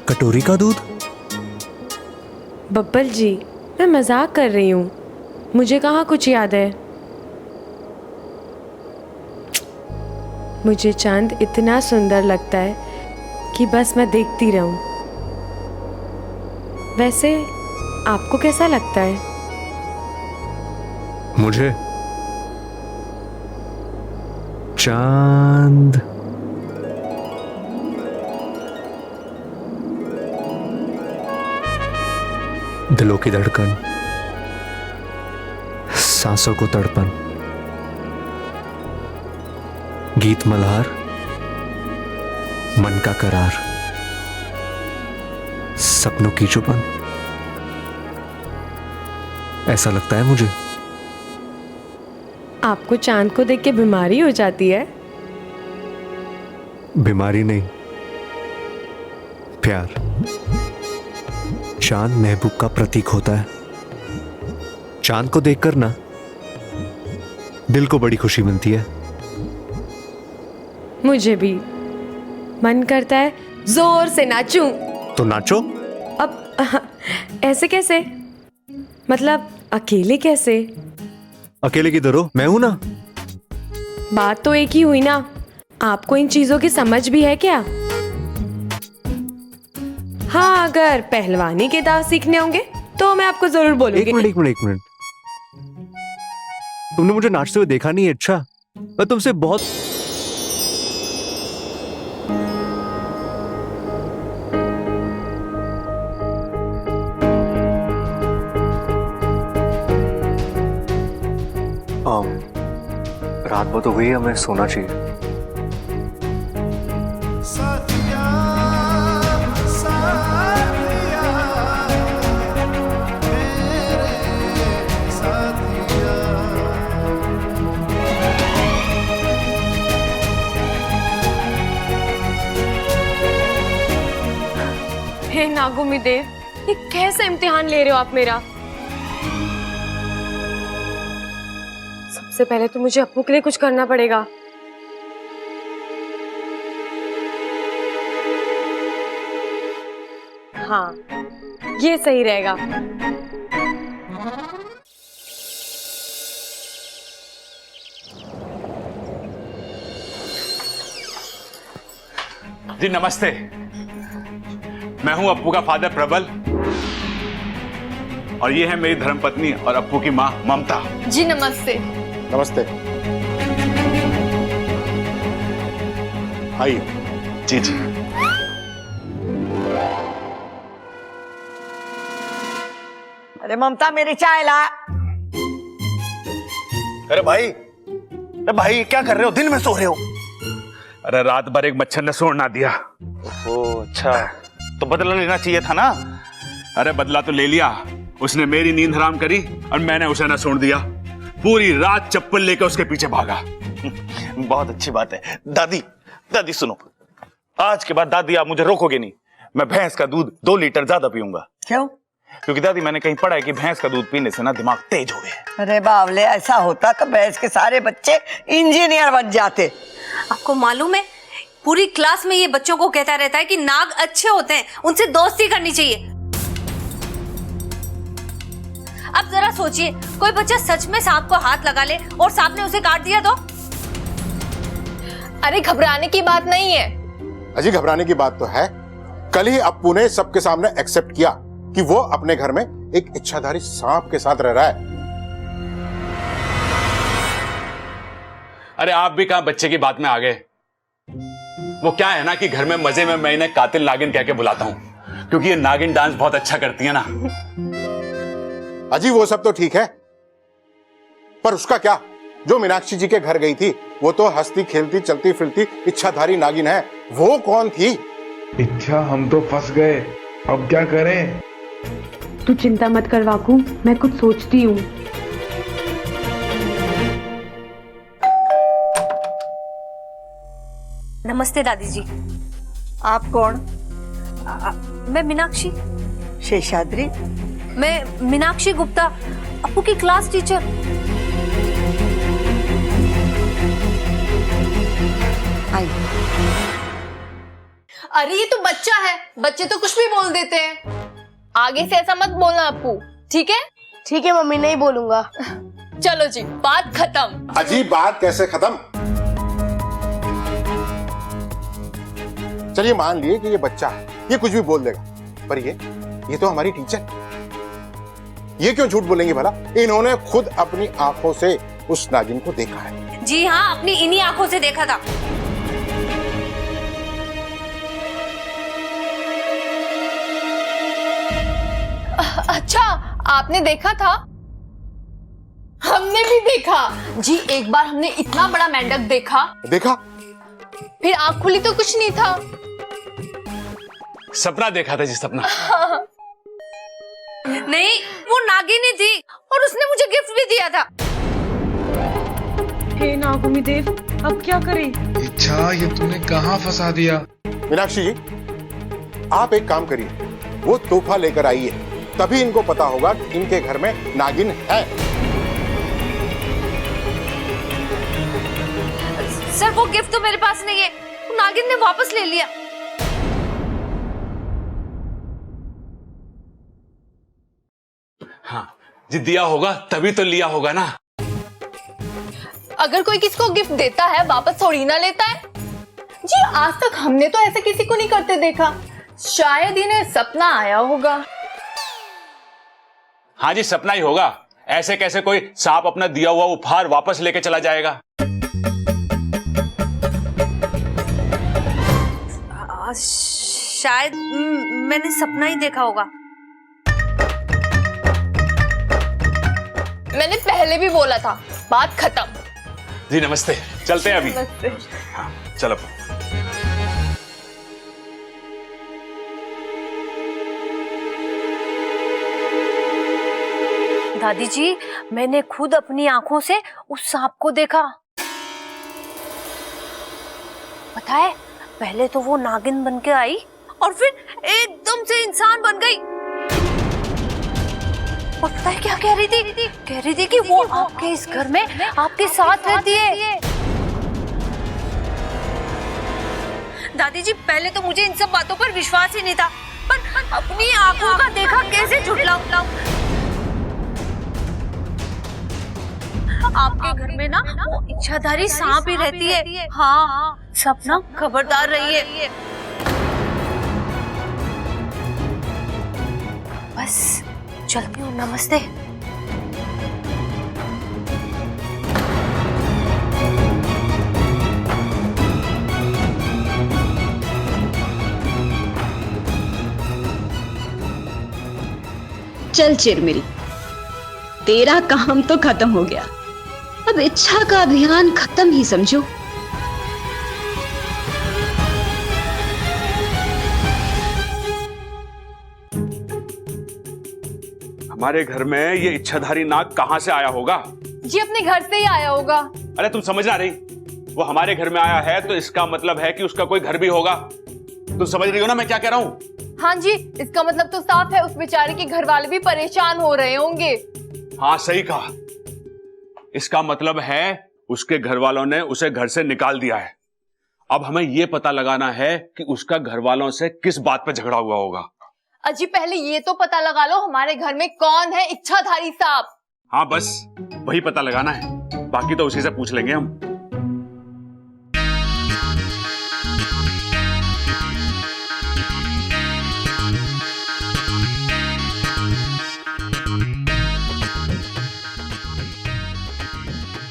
कटोरी का दूध? बब्बल जी, मैं मजाक कर रही हूँ, मुझे कहाँ कुछ याद है। मुझे चांद इतना सुंदर लगता है कि बस मैं देखती रहूं। वैसे आपको कैसा लगता है? मुझे चांद दिलों की धड़कन, सांसों को तड़पन, गीत मल्हार, मन का करार, सपनों की चुपन, ऐसा लगता है मुझे। आपको चांद को देख के बीमारी हो जाती है? बीमारी नहीं, प्यार। चांद महबूब का प्रतीक होता है। चांद को देखकर ना दिल को बड़ी खुशी मिलती है। मुझे भी मन करता है जोर से नाचूं। तो नाचो। अब ऐसे कैसे? मतलब अकेले कैसे? अकेले किधर हो? मैं हूं ना। बात तो एक ही हुई ना। आपको इन चीजों की समझ भी है क्या? हाँ, अगर पहलवानी के दाव सीखने होंगे तो मैं आपको जरूर बोलूंगी। एक मिनट। तुमने मुझे नाचते हुए देखा नहीं है? अच्छा, मैं तुमसे बहुत रात बहुत हो गई है, हमें सोना चाहिए। हे नागोमी देव, ये कैसा इम्तिहान ले रहे हो आप मेरा? सबसे पहले तो मुझे अप्पू के लिए कुछ करना पड़ेगा। हाँ, ये सही रहेगा। जी नमस्ते, मैं हूं अप्पू का फादर प्रबल और ये है मेरी धर्मपत्नी और अप्पू की मां ममता। जी नमस्ते। नमस्ते। आइए। जी जी। अरे ममता, मेरी चाय ला। अरे भाई क्या कर रहे हो? दिन में सो रहे हो? अरे रात भर एक मच्छर ने सोने ना दिया। ओह अच्छा, तो बदला लेना चाहिए था ना। अरे बदला तो ले लिया, उसने मेरी नींद हराम करी और मैंने उसे ना सोने दिया। पूरी रात चप्पल लेकर उसके पीछे भागा। बहुत अच्छी बात है। दादी सुनो, आज के बाद दादी आप मुझे रोकोगे नहीं। मैं भैंस का दूध 2 लीटर ज्यादा पीऊंगा। क्यों? क्योंकि दादी मैंने कहीं पढ़ा है कि भैंस का दूध पीने से ना दिमाग तेज हो गया। अरे बावले, ऐसा होता तो भैंस के सारे बच्चे इंजीनियर बन जाते। आपको मालूम है, पूरी क्लास में ये बच्चों को कहता रहता है कि नाग अच्छे होते हैं, उनसे दोस्ती करनी चाहिए। अब जरा सोचिए, कोई बच्चा सच में सांप को हाथ लगा ले और सांप ने उसे काट दिया तो? अरे घबराने की बात नहीं है। अजी घबराने की बात तो है। कल ही अप्पू ने सबके सामने एक्सेप्ट किया कि वो अपने घर में एक इच्छाधारी सांप के साथ रह रहा है। अरे आप भी कहां बच्चे की बात में आ गए। वो क्या है ना कि घर में मजे में मैं इन्हें कातिल नागिन कह के बुलाता हूं, क्योंकि ये नागिन डांस बहुत अच्छा करती है ना। अजी वो सब तो ठीक है, पर उसका क्या? जो मीनाक्षी जी के घर गई थी वो तो हंसती खेलती चलती फिरती इच्छाधारी नागिन है। वो कौन थी? इच्छा, हम तो फंस गए, अब क्या करें? तू चिंता मत कर वाकू, मैं कुछ सोचती हूँ। नमस्ते दादी जी। आप कौन? मैं मीनाक्षी। शेषाद्री? मैं मीनाक्षी गुप्ता, अप्पू की क्लास टीचर। आई। अरे ये तो बच्चा है, बच्चे तो कुछ भी बोल देते हैं। आगे से ऐसा मत बोलना अप्पू, ठीक है? ठीक है मम्मी, नहीं बोलूंगा। चलो जी, बात खत्म। अजी बात कैसे खत्म? चलिए मान लिए कि ये बच्चा है, ये कुछ भी बोल देगा, पर ये तो हमारी टीचर। ये क्यों झूठ बोलेंगे भला? इन्होंने खुद अपनी आंखों से उस नागिन को देखा है। जी हाँ, अपनी इन्हीं आंखों से देखा था। अच्छा, आपने देखा था? हमने भी देखा जी। एक बार हमने इतना बड़ा मेंढक देखा। फिर आंख खुली तो कुछ नहीं था। सपना देखा था जी, सपना। नहीं, वो नागिन ही थी और उसने मुझे गिफ्ट भी दिया था। हे नागुमी देव, अब क्या करें? इच्छा, ये तूने कहाँ फंसा दिया? मीनाक्षी जी, आप एक काम करिए, वो तोहफा लेकर आइए, तभी इनको पता होगा कि इनके घर में नागिन है। सर, वो गिफ्ट तो मेरे पास नहीं है, वो नागिन ने वापस ले लिया। हाँ जी, दिया होगा तभी तो लिया होगा ना। अगर कोई किसी को गिफ्ट देता है, वापस थोड़ी ना लेता है जी। आज तक हमने तो ऐसे किसी को नहीं करते देखा। शायद इन्हें सपना आया होगा। हाँ जी, सपना ही होगा। ऐसे कैसे कोई सांप अपना दिया हुआ उपहार वापस लेके चला जाएगा? शायद मैंने सपना ही देखा होगा। मैंने पहले भी बोला था, बात खत्म। जी नमस्ते, चलते हैं अभी। नमस्ते। हाँ चलो। दादी जी, मैंने खुद अपनी आंखों से उस सांप को देखा। पता है, पहले तो वो नागिन बन के आई और फिर एकदम से इंसान बन गई। और पता है क्या कह रही थी? कह रही थी कि वो आपके इस घर में आपके साथ रहती है। दादी जी, पहले तो मुझे इन सब बातों पर विश्वास ही नहीं था, पर अपनी आंखों का देखा कैसे झुठलाऊं? आपके घर में ना वो इच्छाधारी सांप ही रहती है। हाँ, सपना खबरदार रहिए। बस चलती हूँ, नमस्ते। चल चिरमिरी, तेरा काम तो खत्म हो गया, अब इच्छा का अभियान खत्म ही समझो। हमारे घर में ये इच्छाधारी नाग कहां से आया होगा? जी अपने घर से ही आया होगा। अरे तुम समझना नहीं, वो हमारे घर में आया है तो इसका मतलब है कि उसका कोई घर भी होगा। तुम समझ रही हो ना मैं क्या कह रहा हूँ? हाँ जी, इसका मतलब तो साफ है, उस बेचारे के घर वाले भी परेशान हो रहे होंगे। हाँ सही कहा, इसका मतलब है उसके घर वालों ने उसे घर से निकाल दिया है। अब हमें यह पता लगाना है कि उसका घर वालों से किस बात पे झगड़ा हुआ होगा। अजी पहले ये तो पता लगा लो हमारे घर में कौन है इच्छाधारी सांप। हाँ बस वही पता लगाना है, बाकी तो उसी से पूछ लेंगे हम।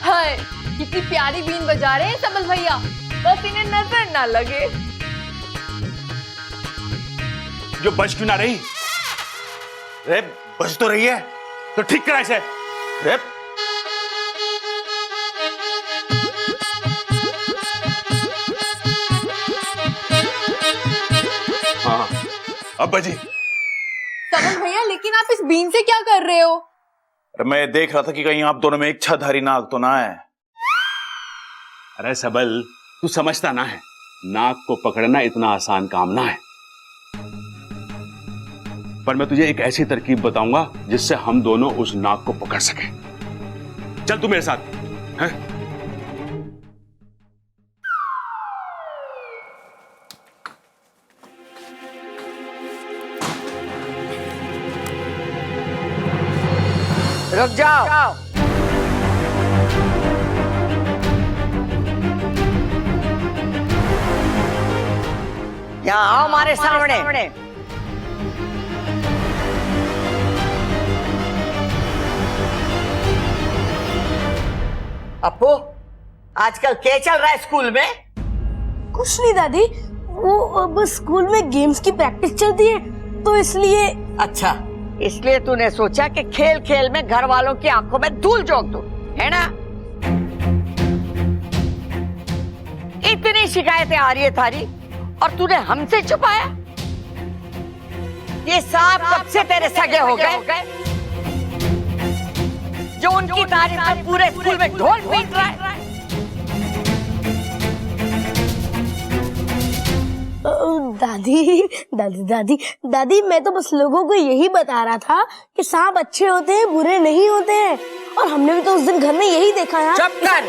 हाय कितनी प्यारी बीन बजा रहे हैं सबल भैया, बस इन्हें नजर ना लगे। जो बज क्यों ना रही? रे बज तो रही है तो ठीक करा इसे। रे हाँ अब बजी। सबल भैया लेकिन आप इस बीन से क्या कर रहे हो? मैं देख रहा था कि कहीं आप दोनों में इच्छाधारी नाग तो ना है। अरे सबल तू समझता ना है, नाग को पकड़ना इतना आसान काम ना है। पर मैं तुझे एक ऐसी तरकीब बताऊंगा जिससे हम दोनों उस नाग को पकड़ सकें। चल तू मेरे साथ हैं? रुक जाओ। यहाँ आओ हमारे सामने। अपू आजकल क्या चल रहा है स्कूल में? कुछ नहीं दादी, वो बस स्कूल में गेम्स की प्रैक्टिस चलती है तो इसलिए। अच्छा इसलिए तूने सोचा कि खेल खेल में घर वालों की आंखों में धूल झोंक दूं, है ना? इतनी शिकायतें आ रही है थारी और तूने हमसे छुपाया। ये सांप कब से तेरे सगे हो गए जो उनकी तारीफ में पूरे स्कूल में ढोल पीट रहा है? दादी दादी दादी दादी मैं तो बस लोगों को यही बता रहा था कि सांप अच्छे होते हैं बुरे नहीं होते हैं, और हमने भी तो उस दिन घर में यही देखा है। चुप कर।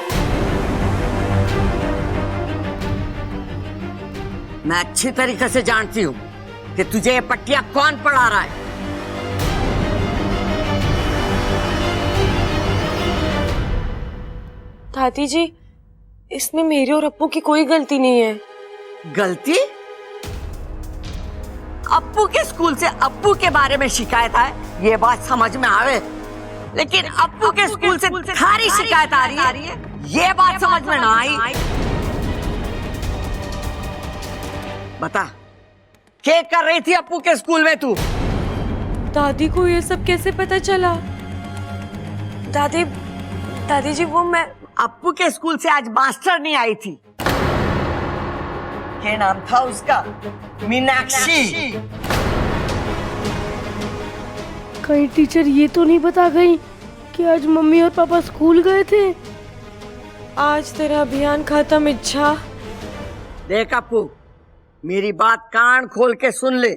मैं अच्छी तरीके से जानती हूँ कि तुझे ये पट्टियां कौन पढ़ा रहा है। दादी जी इसमें मेरी और अप्पू की कोई गलती नहीं है। गलती? अप्पू के स्कूल से अप्पू के बारे में शिकायत आए ये बात समझ में आवे, लेकिन अप्पू के स्कूल से थारी शिकायत आ रही है ये बात समझ में ना आई। बता क्या कर रही थी अप्पू के स्कूल में तू? दादी को ये सब कैसे पता चला? दादी जी वो मैं अप्पू के स्कूल से आज मास्टर नहीं आई थी। क्या नाम था उसका? मीनाक्षी। कहीं टीचर ये तो नहीं बता गई कि आज मम्मी और पापा स्कूल गए थे? आज तेरा अभियान खत्म। इच्छा देख अप्पू मेरी बात कान खोल के सुन ले।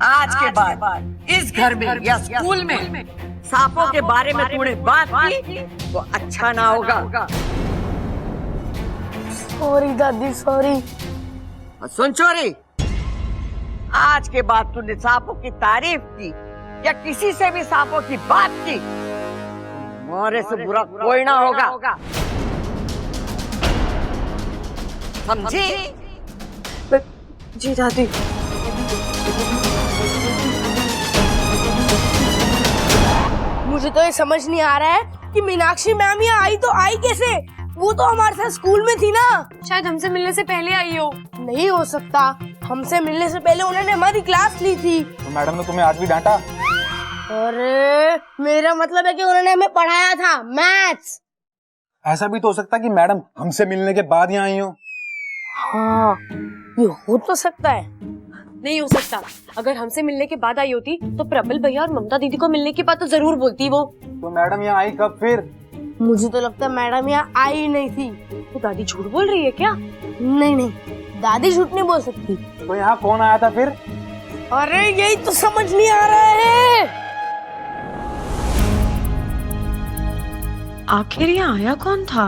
आज के बाद इस घर में या स्कूल में सांपों के बारे में तूने बात की तो अच्छा ना होगा। सॉरी दादी सॉरी। सुन चोरी, आज के बाद तूने सांपों की तारीफ की या किसी से भी सांपों की बात की, मोरे से बुरा कोई ना होगा, समझी? जी दादी। मुझे तो ये समझ नहीं आ रहा है कि मीनाक्षी मैम यहाँ आई तो आई कैसे? वो तो हमारे साथ स्कूल में थी ना। शायद हमसे मिलने से पहले आई हो। नहीं हो सकता, हमसे मिलने से पहले उन्होंने हमारी क्लास ली थी। तो मैडम ने तुम्हें आज भी डांटा? अरे मेरा मतलब है कि उन्होंने हमें पढ़ाया था मैथ्स। ऐसा भी तो हो सकता है कि मैडम हमसे मिलने के बाद यहाँ आई हो। हाँ ये हो तो सकता है। नहीं हो सकता। अगर हमसे मिलने के बाद आई होती तो प्रबल भैया और ममता दीदी को मिलने की बात तो जरूर बोलती वो। तो मैडम यहाँ आई कब फिर? मुझे तो लगता है मैडम यहाँ आई ही नहीं थी। तो दादी झूठ बोल रही है क्या? नहीं दादी झूठ नहीं बोल सकती। तो यहाँ कौन आया था फिर? अरे यही तो समझ नहीं आ रहा है। आखिर यहाँ आया कौन था?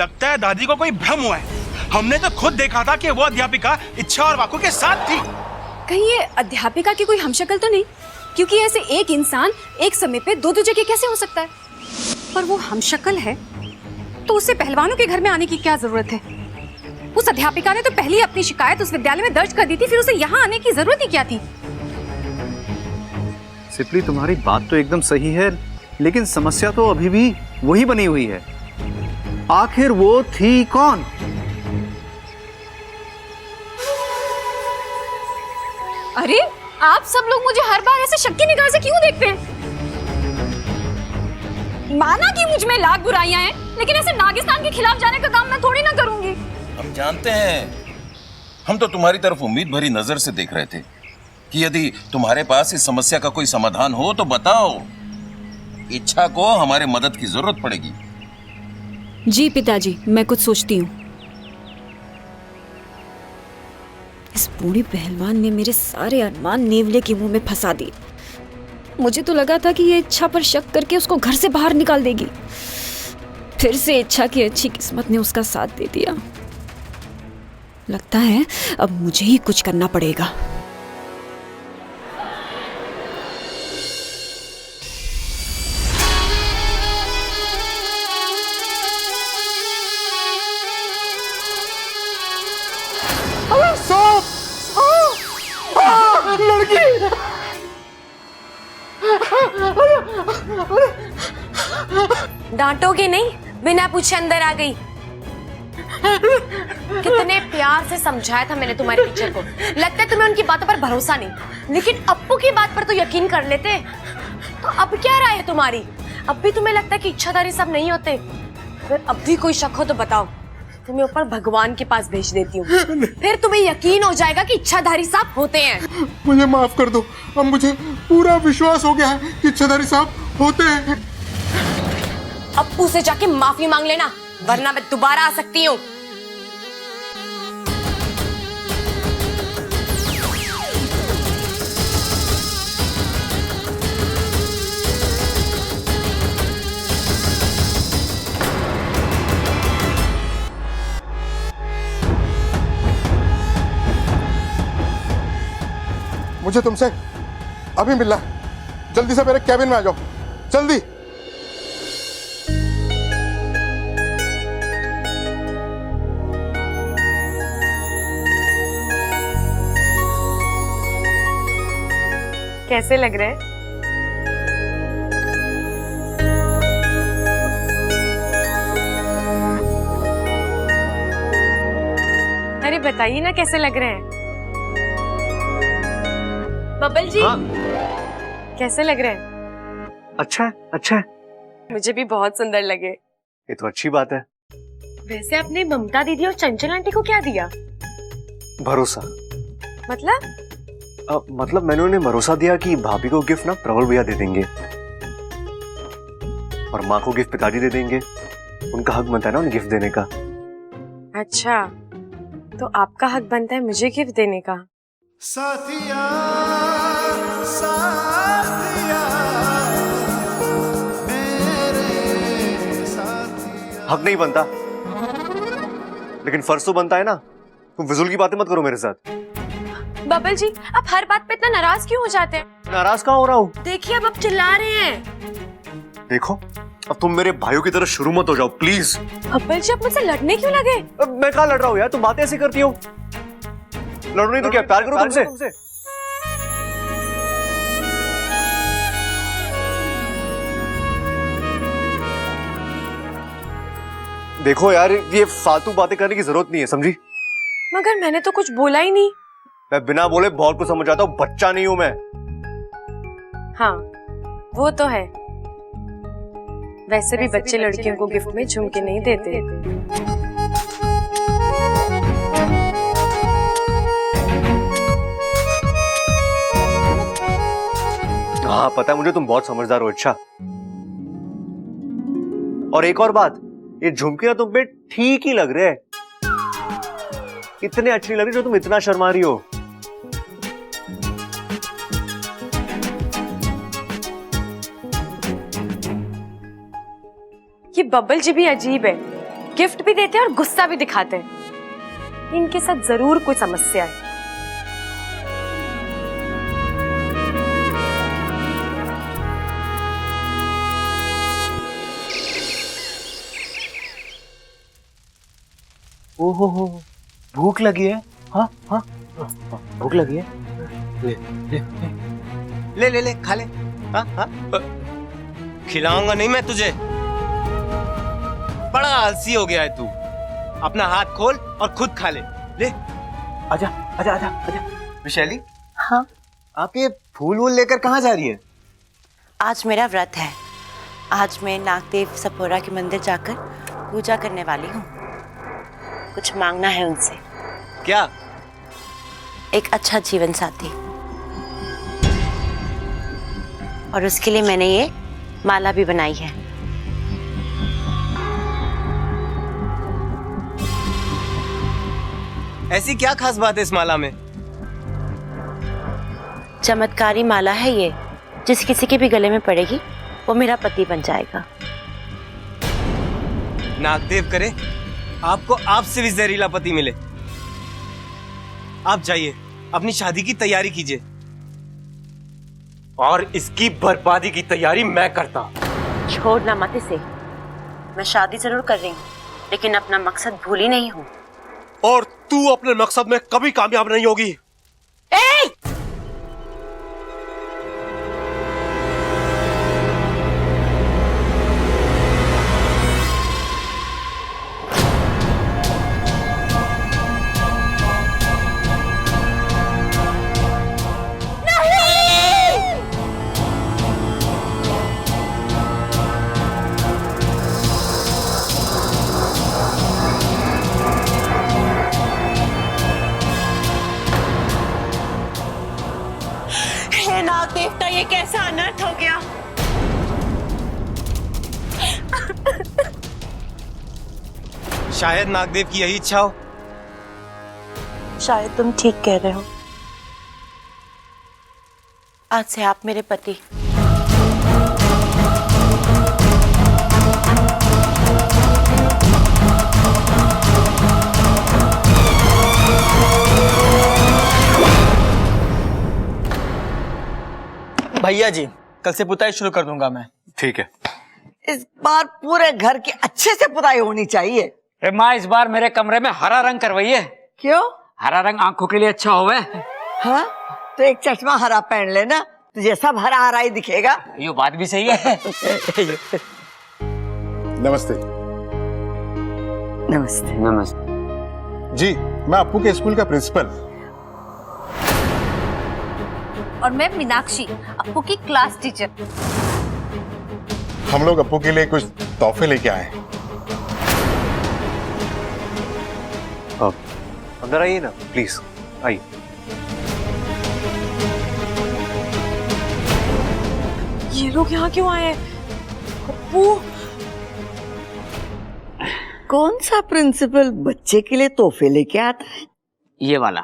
लगता है दादी को कोई भ्रम हुआ है। हमने तो खुद देखा था कि वो अध्यापिका इच्छा और वाकू के साथ थी। कहीं ये अध्यापिका की कोई हमशक्ल तो नहीं? क्योंकि ऐसे एक इंसान एक समय पे दो जगह कैसे हो सकता है? पर वो हमशक्ल है तो उसे पहलवानों के घर में आने की क्या जरूरत है? उस अध्यापिका ने तो पहले ही अपनी शिकायत उस विद्यालय में दर्ज कर दी थी, फिर उसे यहाँ आने की जरूरत ही क्या थी? सिपली, तुम्हारी बात तो एकदम सही है, लेकिन समस्या तो अभी भी वही बनी हुई है। आखिर वो थी कौन? अरे आप सब लोग मुझे हर बार ऐसे शक की निगाह से क्यों देखते हैं? माना कि मुझ में लाख बुराइयां हैं, लेकिन ऐसे नागिस्तान के खिलाफ जाने का काम मैं थोड़ी ना करूंगी। हम जानते हैं, हम तो तुम्हारी तरफ उम्मीद भरी नजर से देख रहे थे कि यदि तुम्हारे पास इस समस्या का कोई समाधान हो तो बताओ। इच्छा को हमारे मदद की जरूरत पड़ेगी। जी पिताजी, मैं कुछ सोचती हूँ। इस बूढ़ी पहलवान ने मेरे सारे अरमान नेवले के मुंह में फंसा दिए। मुझे तो लगा था कि ये इच्छा पर शक करके उसको घर से बाहर निकाल देगी। फिर से इच्छा की अच्छी किस्मत ने उसका साथ दे दिया। लगता है अब मुझे ही कुछ करना पड़ेगा। डांटोगे नहीं? बिना पूछे अंदर आ गई। कितने प्यार से समझाया था मैंने तुम्हारे टीचर को। लगता है तुम्हें उनकी बातों पर भरोसा नहीं, लेकिन अप्पू की बात पर तो यकीन कर लेते। तो अब क्या राय है तुम्हारी? अब भी तुम्हें लगता है कि इच्छाधारी सब नहीं होते? अगर अब भी कोई शक हो तो बताओ, तुम्हें ऊपर भगवान के पास भेज देती हूँ। फिर तुम्हें यकीन हो जाएगा कि इच्छाधारी साहब होते हैं। मुझे माफ कर दो, अब मुझे पूरा विश्वास हो गया है कि इच्छाधारी साहब होते हैं। अप्पू से जाके माफी मांग लेना, वरना मैं दोबारा आ सकती हूँ। मुझे तुमसे अभी मिलना है। जल्दी से मेरे कैबिन में आ जाओ, जल्दी। कैसे लग रहे हैं? अरे बताइए ना कैसे लग रहे हैं? बबल जी, हाँ? कैसे लग रहे हैं? अच्छा है, अच्छा है। मुझे भी बहुत सुंदर लगे। ये तो अच्छी बात है। वैसे आपने ममता दीदी और चंचल आंटी को क्या दिया? भरोसा। मतलब मैंने उन्हें भरोसा दिया कि भाभी को गिफ्ट ना प्रबल भैया दे देंगे और माँ को गिफ्ट पिताजी दे देंगे। उनका हक बनता है ना उन्हें गिफ्ट देने का। अच्छा, तो आपका हक बनता है मुझे गिफ्ट देने का। साथिया, साथिया, मेरे साथिया। हक नहीं बनता, लेकिन फर्ज तो बनता है ना। तुम फिजूल की बातें मत करो मेरे साथ। बबल जी, आप हर बात पे इतना नाराज क्यों हो जाते हैं? नाराज कहाँ हो रहा हूँ? देखिए अब आप चिल्ला रहे हैं। देखो, अब तुम मेरे भाइयों की तरह शुरू मत हो जाओ प्लीज। बबल जी, आप मुझसे लड़ने क्यों लगे? मैं कहाँ लड़ रहा हूँ यार, तुम बातें ऐसी करती हो। लड़ो नहीं तो क्या प्यार करो तुमसे? देखो यार, ये फालतू बातें करने की जरूरत नहीं है, समझी? मगर मैंने तो कुछ बोला ही नहीं। मैं बिना बोले बहुत कुछ समझ आता हूँ, बच्चा नहीं हूं मैं। हाँ, वो तो है। वैसे भी बच्चे लड़कियों को गिफ्ट में झुमके नहीं देते। हाँ पता है मुझे, तुम बहुत समझदार हो। अच्छा, और एक और बात, ये झुमके तुम पे ठीक ही लग रहे हैं। इतने अच्छी लग रही जो तुम इतना शर्मा रही हो। ये बबल जी भी अजीब है। गिफ्ट भी देते हैं और गुस्सा भी दिखाते हैं। इनके साथ जरूर कोई समस्या है। ओहो हो, भूख लगी है। हाँ हाँ, भूख लगी है। ले ले ले ले ले, खा ले। हाँ हाँ, खिलाऊंगा नहीं मैं तुझे। बड़ा आलसी हो गया है तू। अपना हाथ खोल और खुद खा ले। ले, आजा आजा आजा आजा। विशाली, हाँ, आप ये फूल वूल लेकर कहाँ जा रही है? आज मेरा व्रत है। आज मैं नागदेव सपोरा के मंदिर जाकर पूजा करने वाली हूँ। कुछ मांगना है उनसे। क्या? एक अच्छा जीवन साथी, और उसके लिए मैंने ये माला भी बनाई है। ऐसी क्या खास बात है इस माला में? चमत्कारी माला है ये, जिस किसी के भी गले में पड़ेगी वो मेरा पति बन जाएगा। नागदेव करे आपको आपसे भी जहरीला पति मिले। आप जाइए, अपनी शादी की तैयारी कीजिए, और इसकी बर्बादी की तैयारी मैं करता। छोड़ना मत इसे। मैं शादी जरूर कर रही हूँ, लेकिन अपना मकसद भूली नहीं हूँ। और तू अपने मकसद में कभी कामयाब नहीं होगी। हे नाग देवता, ये कैसा अनर्थ हो गया। शायद नागदेव की यही इच्छा हो। शायद तुम ठीक कह रहे हो। आज से आप मेरे पति। भैया जी, कल से पुताई शुरू कर दूंगा मैं। ठीक है। इस बार पूरे घर की अच्छे से पुताई होनी चाहिए। माँ, इस बार मेरे कमरे में हरा रंग करवाइए। क्यों? हरा रंग आंखों के लिए अच्छा होवे। हाँ, तो एक चश्मा हरा पहन लेना, तुझे सब हरा हरा ही दिखेगा। ये बात भी सही है। नमस्ते। नमस्ते। नमस्ते जी, मैं अप्पू के स्कूल का प्रिंसिपल। और मैं मीनाक्षी, अप्पू की क्लास टीचर। हम लोग अप्पू के लिए कुछ तोहफे लेके आए हैं। अंदर आइए ना प्लीज, आइए। ये लोग यहाँ क्यों आए हैं? अप्पू, कौन सा प्रिंसिपल बच्चे के लिए तोहफे लेके आता है? ये वाला।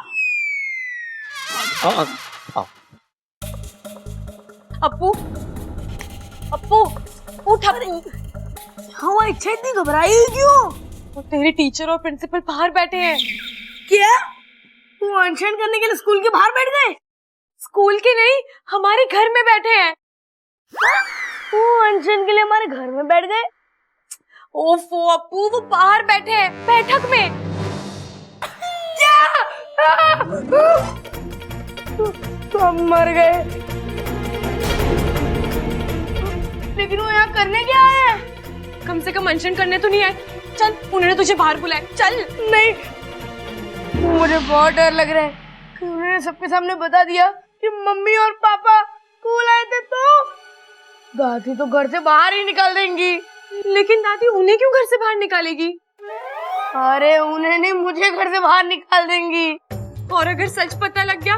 अप्पू, अप्पू, उठ अप्पू। हाँ, इच्छा इतनी घबराई हुई क्यों? वो तेरे टीचर और प्रिंसिपल बाहर बैठे हैं। क्या? वो अनशन करने के लिए स्कूल के बाहर बैठ गए? स्कूल के नहीं, हमारे घर में बैठे हैं। वो अनशन के लिए हमारे घर में बैठ गए? ओफो अप्पू, वो बाहर बैठे हैं बैठक में। तो हम मर गए। लेकिन वो यहाँ करने क्या आए हैं? कम से कम अनशन करने तो नहीं आए। चल, उन्होंने तुझे बाहर बुलाया, चल। नहीं, मुझे बहुत डर लग रहा है कि उन्होंने सबके सामने बता दिया कि मम्मी और पापा स्कूल आए थे, तो दादी तो घर से बाहर ही निकाल देंगी। लेकिन दादी उन्हें क्यों घर से बाहर निकालेगी? अरे उन्हें नहीं, मुझे घर से बाहर निकाल देंगी। और अगर सच पता लग गया,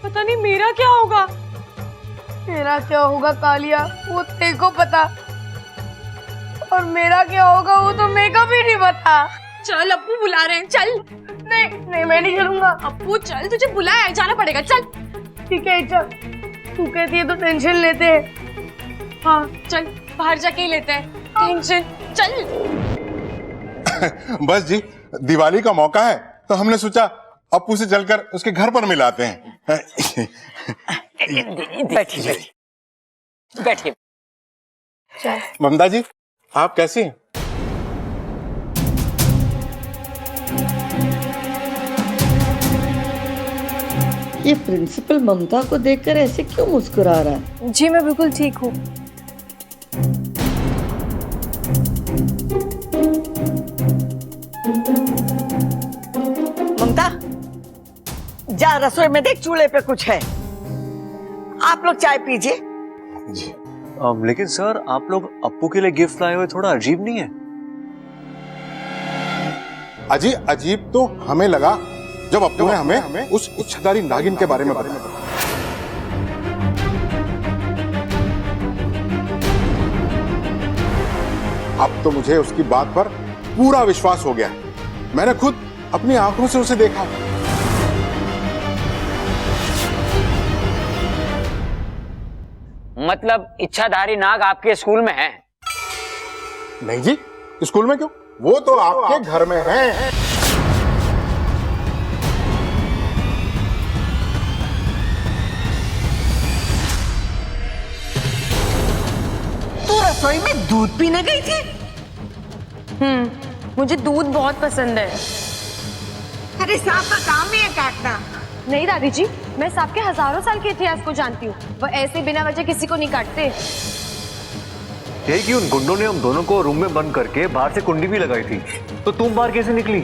पता नहीं मेरा क्या होगा। मेरा क्या होगा कालिया, वो तेरे को पता, और मेरा क्या होगा वो तो मेरे को भी नहीं पता। चल, अप्पू बुला रहे हैं, चल। नहीं नहीं, मैं नहीं चलूंगा। अप्पू चल, तुझे बुलाया है, जाना पड़ेगा, चल। ठीक है, चल। तू कहती है तो टेंशन लेते हैं। हाँ चल, बाहर जाके ही लेते हैं टेंशन, चल। बस जी, दिवाली का मौका है तो हमने सोचा अप्पू से चलकर उसके घर पर मिलाते हैं। बैठिए बैठिए। ममता जी, आप कैसी हैं? ये प्रिंसिपल ममता को देखकर ऐसे क्यों मुस्कुरा रहा है? जी मैं बिल्कुल ठीक हूँ। ममता, जा रसोई में देख, चूल्हे पे कुछ है। आप लोग चाय पीजिए। लेकिन सर, आप लोग अप्पू के लिए गिफ्ट लाए हुए थोड़ा अजीब नहीं है? अजीब तो हमें लगा जब अप्पू ने हमें उस इच्छाधारी नागिन के बारे में बताया। अब तो मुझे उसकी बात पर पूरा विश्वास हो गया। मैंने खुद अपनी आंखों से उसे देखा। मतलब इच्छाधारी नाग आपके स्कूल में है? नहीं जी, स्कूल में क्यों? वो तो आपके घर में है। तू रसोई में दूध पीने गई थी? मुझे दूध बहुत पसंद है। अरे सांप का काम ही है काटना। नहीं दादी जी, मैं सांप के हजारों साल के इतिहास को जानती हूँ। वो ऐसे बिना वजह किसी को नहीं काटते। यही कि उन गुंडों ने हम दोनों को रूम में बंद करके बाहर से कुंडी भी लगाई थी, तो तुम बाहर कैसे निकली?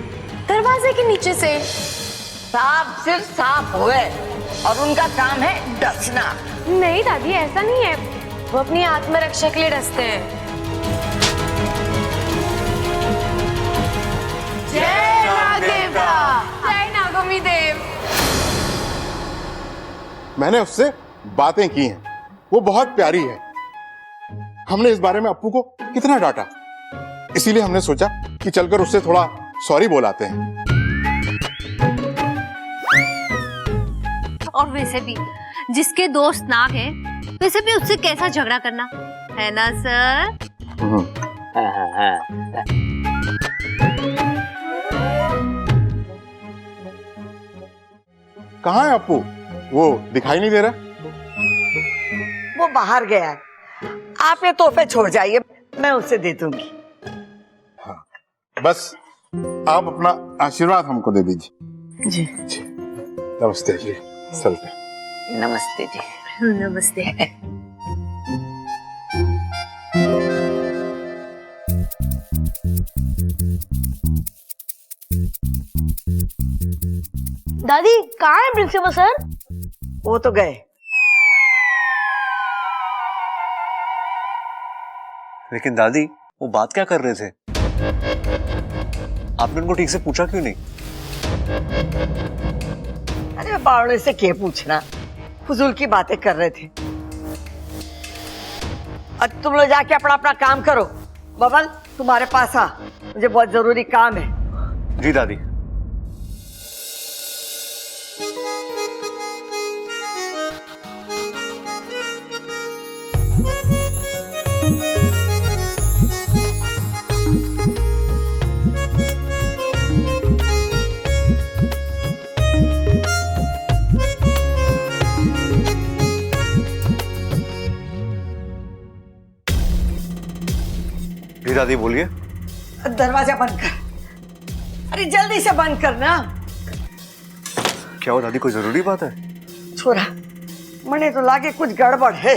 दरवाजे के नीचे से। सांप सिर्फ सांप हुए और उनका काम है डसना। नहीं दादी, ऐसा नहीं है। वो अपनी आत्मरक्षा के लिए डसते हैं। जय नाग देवता, जय नागोमी देव। मैंने उससे बातें की हैं, वो बहुत प्यारी है। हमने इस बारे में अप्पू को कितना डांटा, इसीलिए हमने सोचा कि चलकर उससे थोड़ा सॉरी बोलाते हैं। और वैसे भी जिसके दोस्त नाग है, वैसे भी उससे कैसा झगड़ा करना है ना सर? कहाँ है अप्पू? वो दिखाई नहीं दे रहा। वो बाहर गया है। आप ये तोहफे छोड़ जाइए, मैं उसे दे दूंगी। बस आप अपना आशीर्वाद हमको दे दीजिए। जी। नमस्ते जी। चलते। नमस्ते जी। नमस्ते। दादी कहाँ है प्रिंसिपल सर? वो तो गए। लेकिन दादी, वो बात क्या कर रहे थे? आपने उनको ठीक से पूछा क्यों नहीं? अरे बावड़े से क्या पूछना, फजूल की बातें कर रहे थे। अब तुम लोग जाके अपना अपना काम करो। बबल, तुम्हारे पास आ, मुझे बहुत जरूरी काम है। जी दादी। जी दादी, बोलिए। दरवाजा बंद कर। अरे जल्दी से बंद करना। क्या हो दादी, कोई जरूरी बात है? छोरा, मने तो लागे कुछ गड़बड़ है।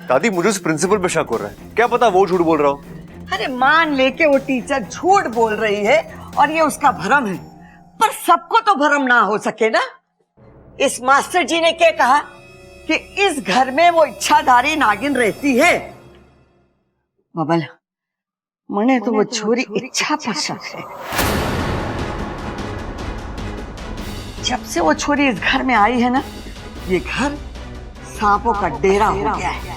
दादी, मुझे उस प्रिंसिपल पे शक हो रहा है। क्या पता वो झूठ बोल रहा हो। अरे मान ले के वो टीचर झूठ बोल रही है और ये उसका भरम है, पर सबको तो भरम ना हो सके ना। इस मास्टर जी ने क्या कहा कि इस घर में वो इच्छाधारी नागिन रहती है। बबल, मने तो वो छोरी इच्छा पर शक है। जब से वो छोरी इस घर में आई है ना, ये घर सांपों का डेरा हो गया है।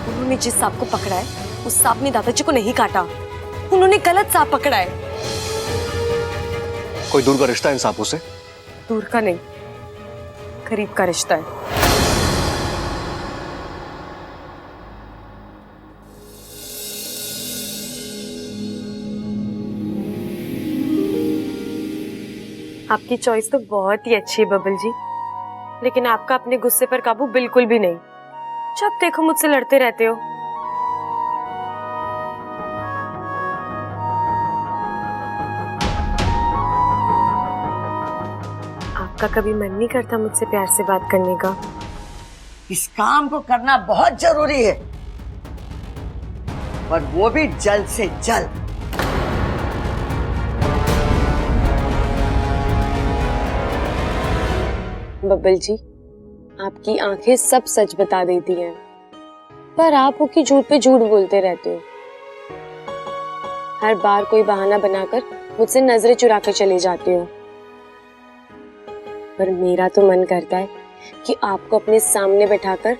उन्होंने जिस सांप को पकड़ा है, उस सांप ने दादाजी को नहीं काटा। उन्होंने गलत सांप पकड़ा है। कोई दूर का रिश्ता इन सांपों से? दूर का नहीं, करीब का रिश्ता है। आपकी चॉइस तो बहुत ही अच्छी है बबल जी, लेकिन आपका अपने गुस्से पर काबू बिल्कुल भी नहीं। जब देखो मुझसे लड़ते रहते हो। आपका कभी मन नहीं करता मुझसे प्यार से बात करने का? इस काम को करना बहुत जरूरी है, और वो भी जल्द से जल्द। बब्बल जी, आपकी आंखें सब सच बता देती हैं, पर आप वो की झूठ पे झूठ बोलते रहते हो। हर बार कोई बहाना बनाकर मुझसे नजरें चुरा कर चले जाते हो। पर मेरा तो मन करता है कि आपको अपने सामने बैठाकर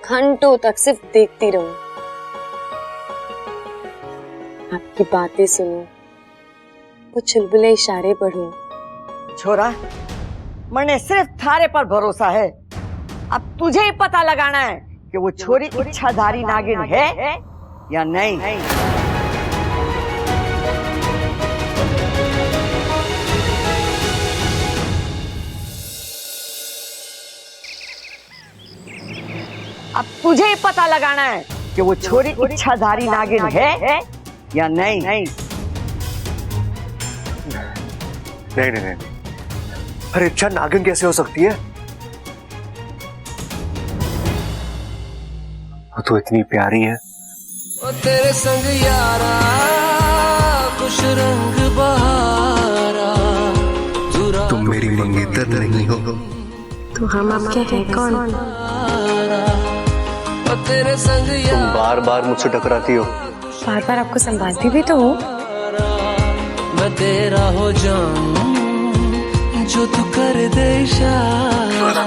घंटों तक सिर्फ देखती रहूं, आपकी बातें सुनूं, वो चुलबुले इशारे पढ़ूं। छोरा, मैंने सिर्फ थारे पर भरोसा है। अब तुझे ही पता लगाना है कि वो छोरी इच्छाधारी नागिन है या नहीं। अब तुझे ही पता लगाना है कि वो छोरी इच्छाधारी नागिन है या नहीं। नहीं नहीं नहीं, अरे इच्छा नागिन कैसे हो सकती है? वो तो इतनी प्यारी है। ओ तेरे संग यारा कुछ रंग बहारा, तुम मेरी मंगेतर नहीं हो तो हम आपके हैं कौन? तेरे संग तुम बार बार मुझसे टकराती हो। बार बार आपको संभालती भी तो हूँ। मैं तेरा हो जाऊं जो तू कर दे इशारा।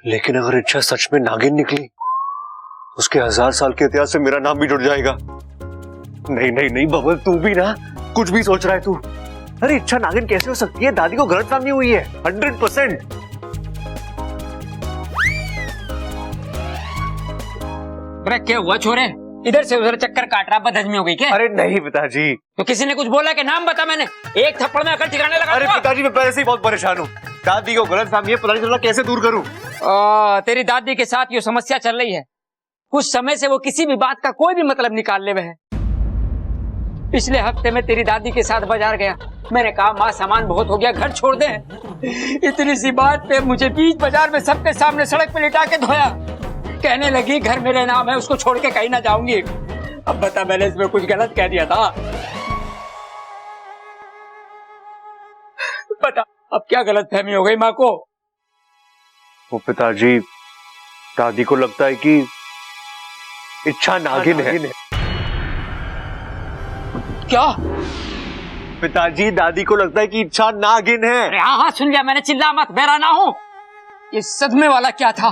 लेकिन अगर इच्छा सच में नागिन निकली, उसके 1000 साल के इतिहास से मेरा नाम भी जुड़ जाएगा। नहीं नहीं नहीं बबल, तू भी ना कुछ भी सोच रहा है तू। अरे इच्छा नागिन कैसे हो सकती है? दादी को गलतफहमी हुई है 100%। अरे क्या हुआ छोरे? इधर से उधर चक्कर काट रहा, बदहजमी हो गई क्या? अरे नहीं पिताजी। तो किसी ने कुछ बोला कि नाम बता? मैंने एक थप्पड़ में अकड़ ठिकाने लगा। अरे पिताजी, मैं पहले से ही बहुत परेशान हूँ। दादी को गलतफहमी है, पता नहीं चला कैसे दूर करूँ। तेरी दादी के साथ ये समस्या चल रही है। कुछ समय से वो किसी भी बात का कोई भी मतलब निकालने में है। पिछले हफ्ते में तेरी दादी के साथ बाजार गया। मैंने कहा माँ सामान बहुत हो गया, घर छोड़ दे। इतनी सी बात पे मुझे बीच बाजार में सबके सामने सड़क पे लिटा के धोया। कहने लगी घर मेरे नाम है, उसको छोड़ के कहीं ना जाऊंगी। अब बता, मैंने इसमें कुछ गलत कह दिया था? बता, अब क्या गलत फहमी हो गई माँ को? वो पिताजी, दादी को लगता है कि इच्छा नागिन है। क्या? पिताजी, दादी को लगता है कि इच्छा नागिन है। अरे हाँ हाँ, सुन लिया मैंने, चिल्ला मत, बहरा ना हो। ये सदमे वाला क्या था?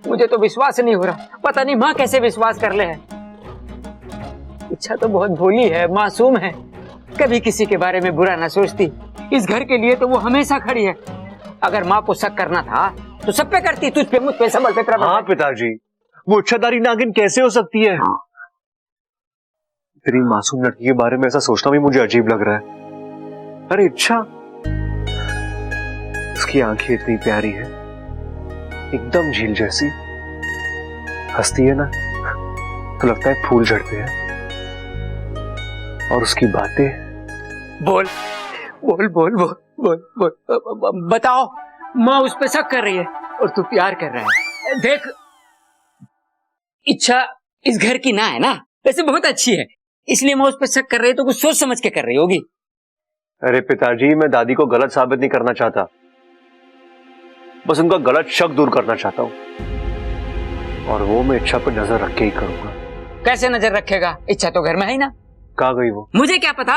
मुझे तो विश्वास नहीं हो रहा। पता नहीं माँ कैसे विश्वास कर ले है। इच्छा तो बहुत भोली है, मासूम है, कभी किसी के बारे में बुरा ना सोचती। इस घर के लिए तो वो हमेशा खड़ी है। अगर माँ को शक करना था तो सब पे करती, तुझ पे, मुझ पे, सब पे। हाँ पिताजी, वो इच्छाधारी नागिन कैसे हो सकती है? तेरी मासूम लड़की के बारे में ऐसा सोचना भी मुझे अजीब लग रहा है। अरे इच्छा, उसकी आंखें इतनी प्यारी है, एकदम झील जैसी। हंसती है ना तो लगता है फूल झड़ते हैं। और उसकी बातें, बोल बोल बोल बोल बोल बोल, बताओ। माँ उस पे शक कर रही है और तू प्यार कर रहा है। देख, इच्छा इस घर की ना है ना, वैसे बहुत अच्छी है, इसलिए मैं उस पर शक कर रही है तो कुछ सोच समझ के कर रही होगी। अरे पिताजी, मैं दादी को गलत साबित नहीं करना चाहता, बस उनका गलत शक दूर करना चाहता हूँ। और वो मैं इच्छा पर नजर रख के ही करूंगा। कैसे नजर रखेगा? इच्छा तो घर में है ही ना। कहाँ गई वो? मुझे क्या पता।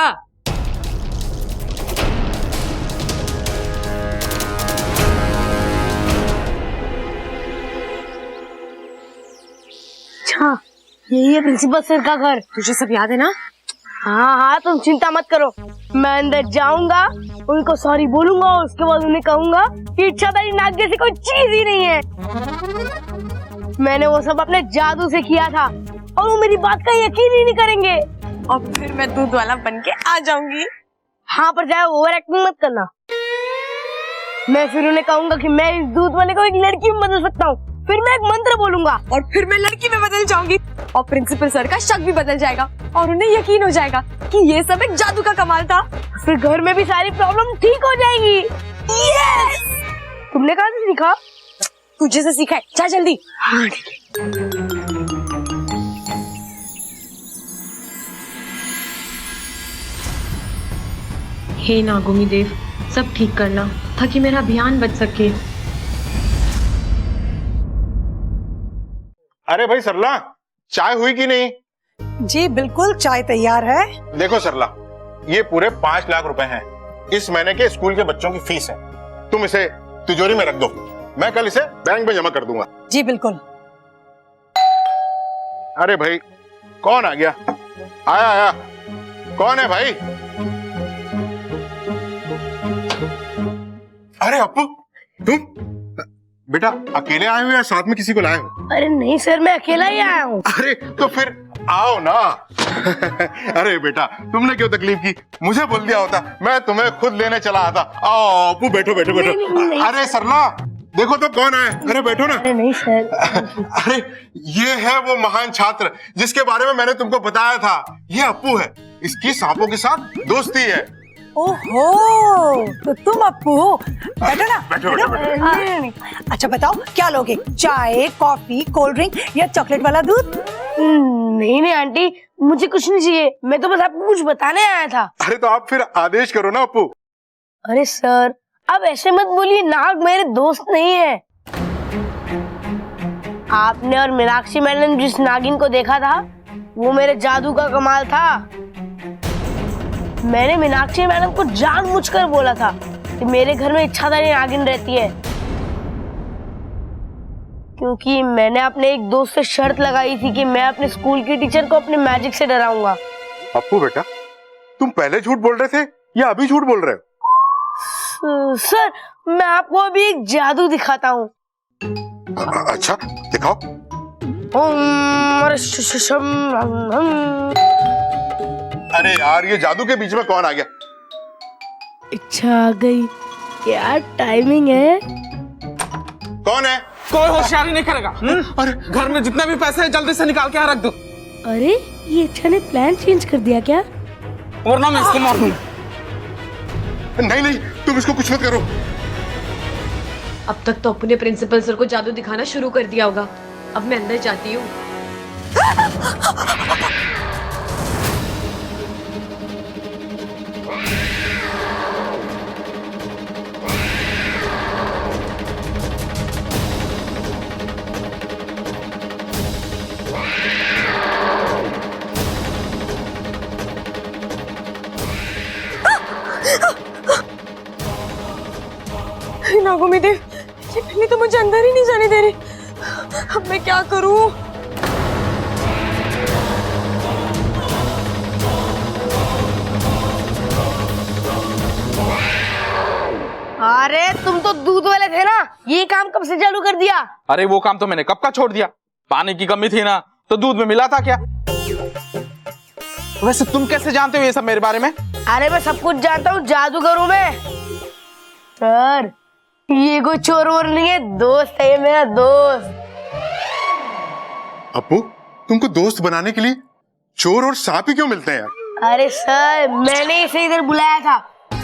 अच्छा, यही है प्रिंसिपल सर का घर। तुझे सब याद है ना? हाँ हाँ, तुम चिंता मत करो। मैं अंदर जाऊंगा, उनको सॉरी बोलूंगा और उसके बाद उन्हें कहूंगा कि इच्छाधारी नाग जैसी कोई चीज ही नहीं है। मैंने वो सब अपने जादू से किया था और वो मेरी बात का यकीन ही नहीं करेंगे। और फिर मैं दूध वाला बन के आ जाऊंगी। हाँ, पर जाए ओवर एक्टिंग मत करना। मैं फिर उन्हें कहूंगा कि मैं इस दूध वाले को एक लड़की में बदल सकता हूँ। फिर मैं एक मंत्र बोलूंगा और फिर मैं लड़की में बदल जाऊंगी और प्रिंसिपल सर का शक भी बदल जाएगा और उन्हें यकीन हो जाएगा कि ये सब एक जादू का कमाल था। फिर घर में भी सारी प्रॉब्लम ठीक हो जाएगी। यस! तुमने कहाँ से सीखा? तुझे से सीखा है, जा जल्दी। हाँ ठीक है। हे नागोमी देव, सब ठीक करना ताकि मेरा अभियान बच सके। अरे भाई सरला, चाय हुई कि नहीं? जी बिल्कुल, चाय तैयार है। देखो सरला, ये पूरे 5 लाख रुपए हैं। इस महीने के स्कूल के बच्चों की फीस है। तुम इसे तिजोरी में रख दो, मैं कल इसे बैंक में जमा कर दूंगा। जी बिल्कुल। अरे भाई, कौन आ गया? आया आया, कौन है भाई? अरे अप्पू, तुम बेटा अकेले आए हो या साथ में किसी को लाए हो? अरे नहीं सर, मैं अकेला ही आया हूँ। अरे तो फिर आओ ना। अरे बेटा, तुमने क्यों तकलीफ की? मुझे बोल दिया होता, मैं तुम्हें खुद लेने चला आता। आओ अप्पू, बैठो बैठो बैठो। नहीं। अरे सरला, देखो तो कौन आए। अरे बैठो ना। अरे नहीं सर। अरे ये है वो महान छात्र जिसके बारे में मैंने तुमको बताया था। ये अप्पू है, इसकी सांपों के साथ दोस्ती है। ओहो, तो तुम अप्पू हो। बैठो ना। बैठो। अच्छा बताओ, क्या लोगे? चाय, कॉफी, कोल्ड ड्रिंक या चॉकलेट वाला दूध? नहीं आंटी, मुझे कुछ नहीं चाहिए। मैं तो बस आपको कुछ बताने आया था। अरे तो आप फिर आदेश करो ना अप्पू। अरे सर, अब ऐसे मत बोलिए, नाग मेरे दोस्त नहीं है। आपने और मीनाक्षी मैडम जिस नागिन को देखा था, वो मेरे जादू का कमाल था। मैंने मीनाक्षी मैडम को जानबूझकर बोला था कि मेरे घर में इच्छाधारी नागिन रहती है, क्योंकि मैंने अपने एक दोस्त से शर्त लगाई थी कि मैं अपने स्कूल की टीचर को अपने मैजिक से डराऊंगा। अप्पू बेटा, तुम पहले झूठ बोल रहे थे या अभी झूठ बोल रहे हो? सर, मैं आपको अभी एक जादू दिखाता हूँ। अच्छा, दिखाओ। अरे यार, ये जादू के बीच में कौन आ गया? इच्छा आ गई। क्या टाइमिंग है? कौन है? कोई होशियारी नहीं करेगा। अरे घर में जितने भी पैसे हैं जल्दी से निकाल के यहाँ रख दो। अरे ये इच्छा ने प्लान चेंज कर दिया क्या? वरना मैं इसको मार दूं। नहीं, तुम इसको कुछ मत करो। अब तक तो अपने प्रिंसिपल सर को जादू दिखाना शुरू कर दिया होगा। अब मैं अंदर जाती हूँ। नागोमी देव, ये बिल्ली तो मुझे अंदर ही नहीं जाने दे रही। अब मैं क्या करूं? अरे तुम तो दूध वाले थे ना, ये काम कब से चालू कर दिया? अरे वो काम तो मैंने कब का छोड़ दिया। पानी की कमी थी ना, तो दूध में मिला था क्या? वैसे तुम कैसे जानते हो ये सब मेरे बारे में? अरे मैं सब कुछ जानता हूँ, जादूगर हूँ मैं। सर, ये कोई चोर वोर नहीं है, दोस्त है ये मेरा दोस्त। अप्पू, तुमको दोस्त बनाने के लिए चोर और सांप ही क्यों मिलते हैं यार? अरे सर, मैंने इसे इधर बुलाया था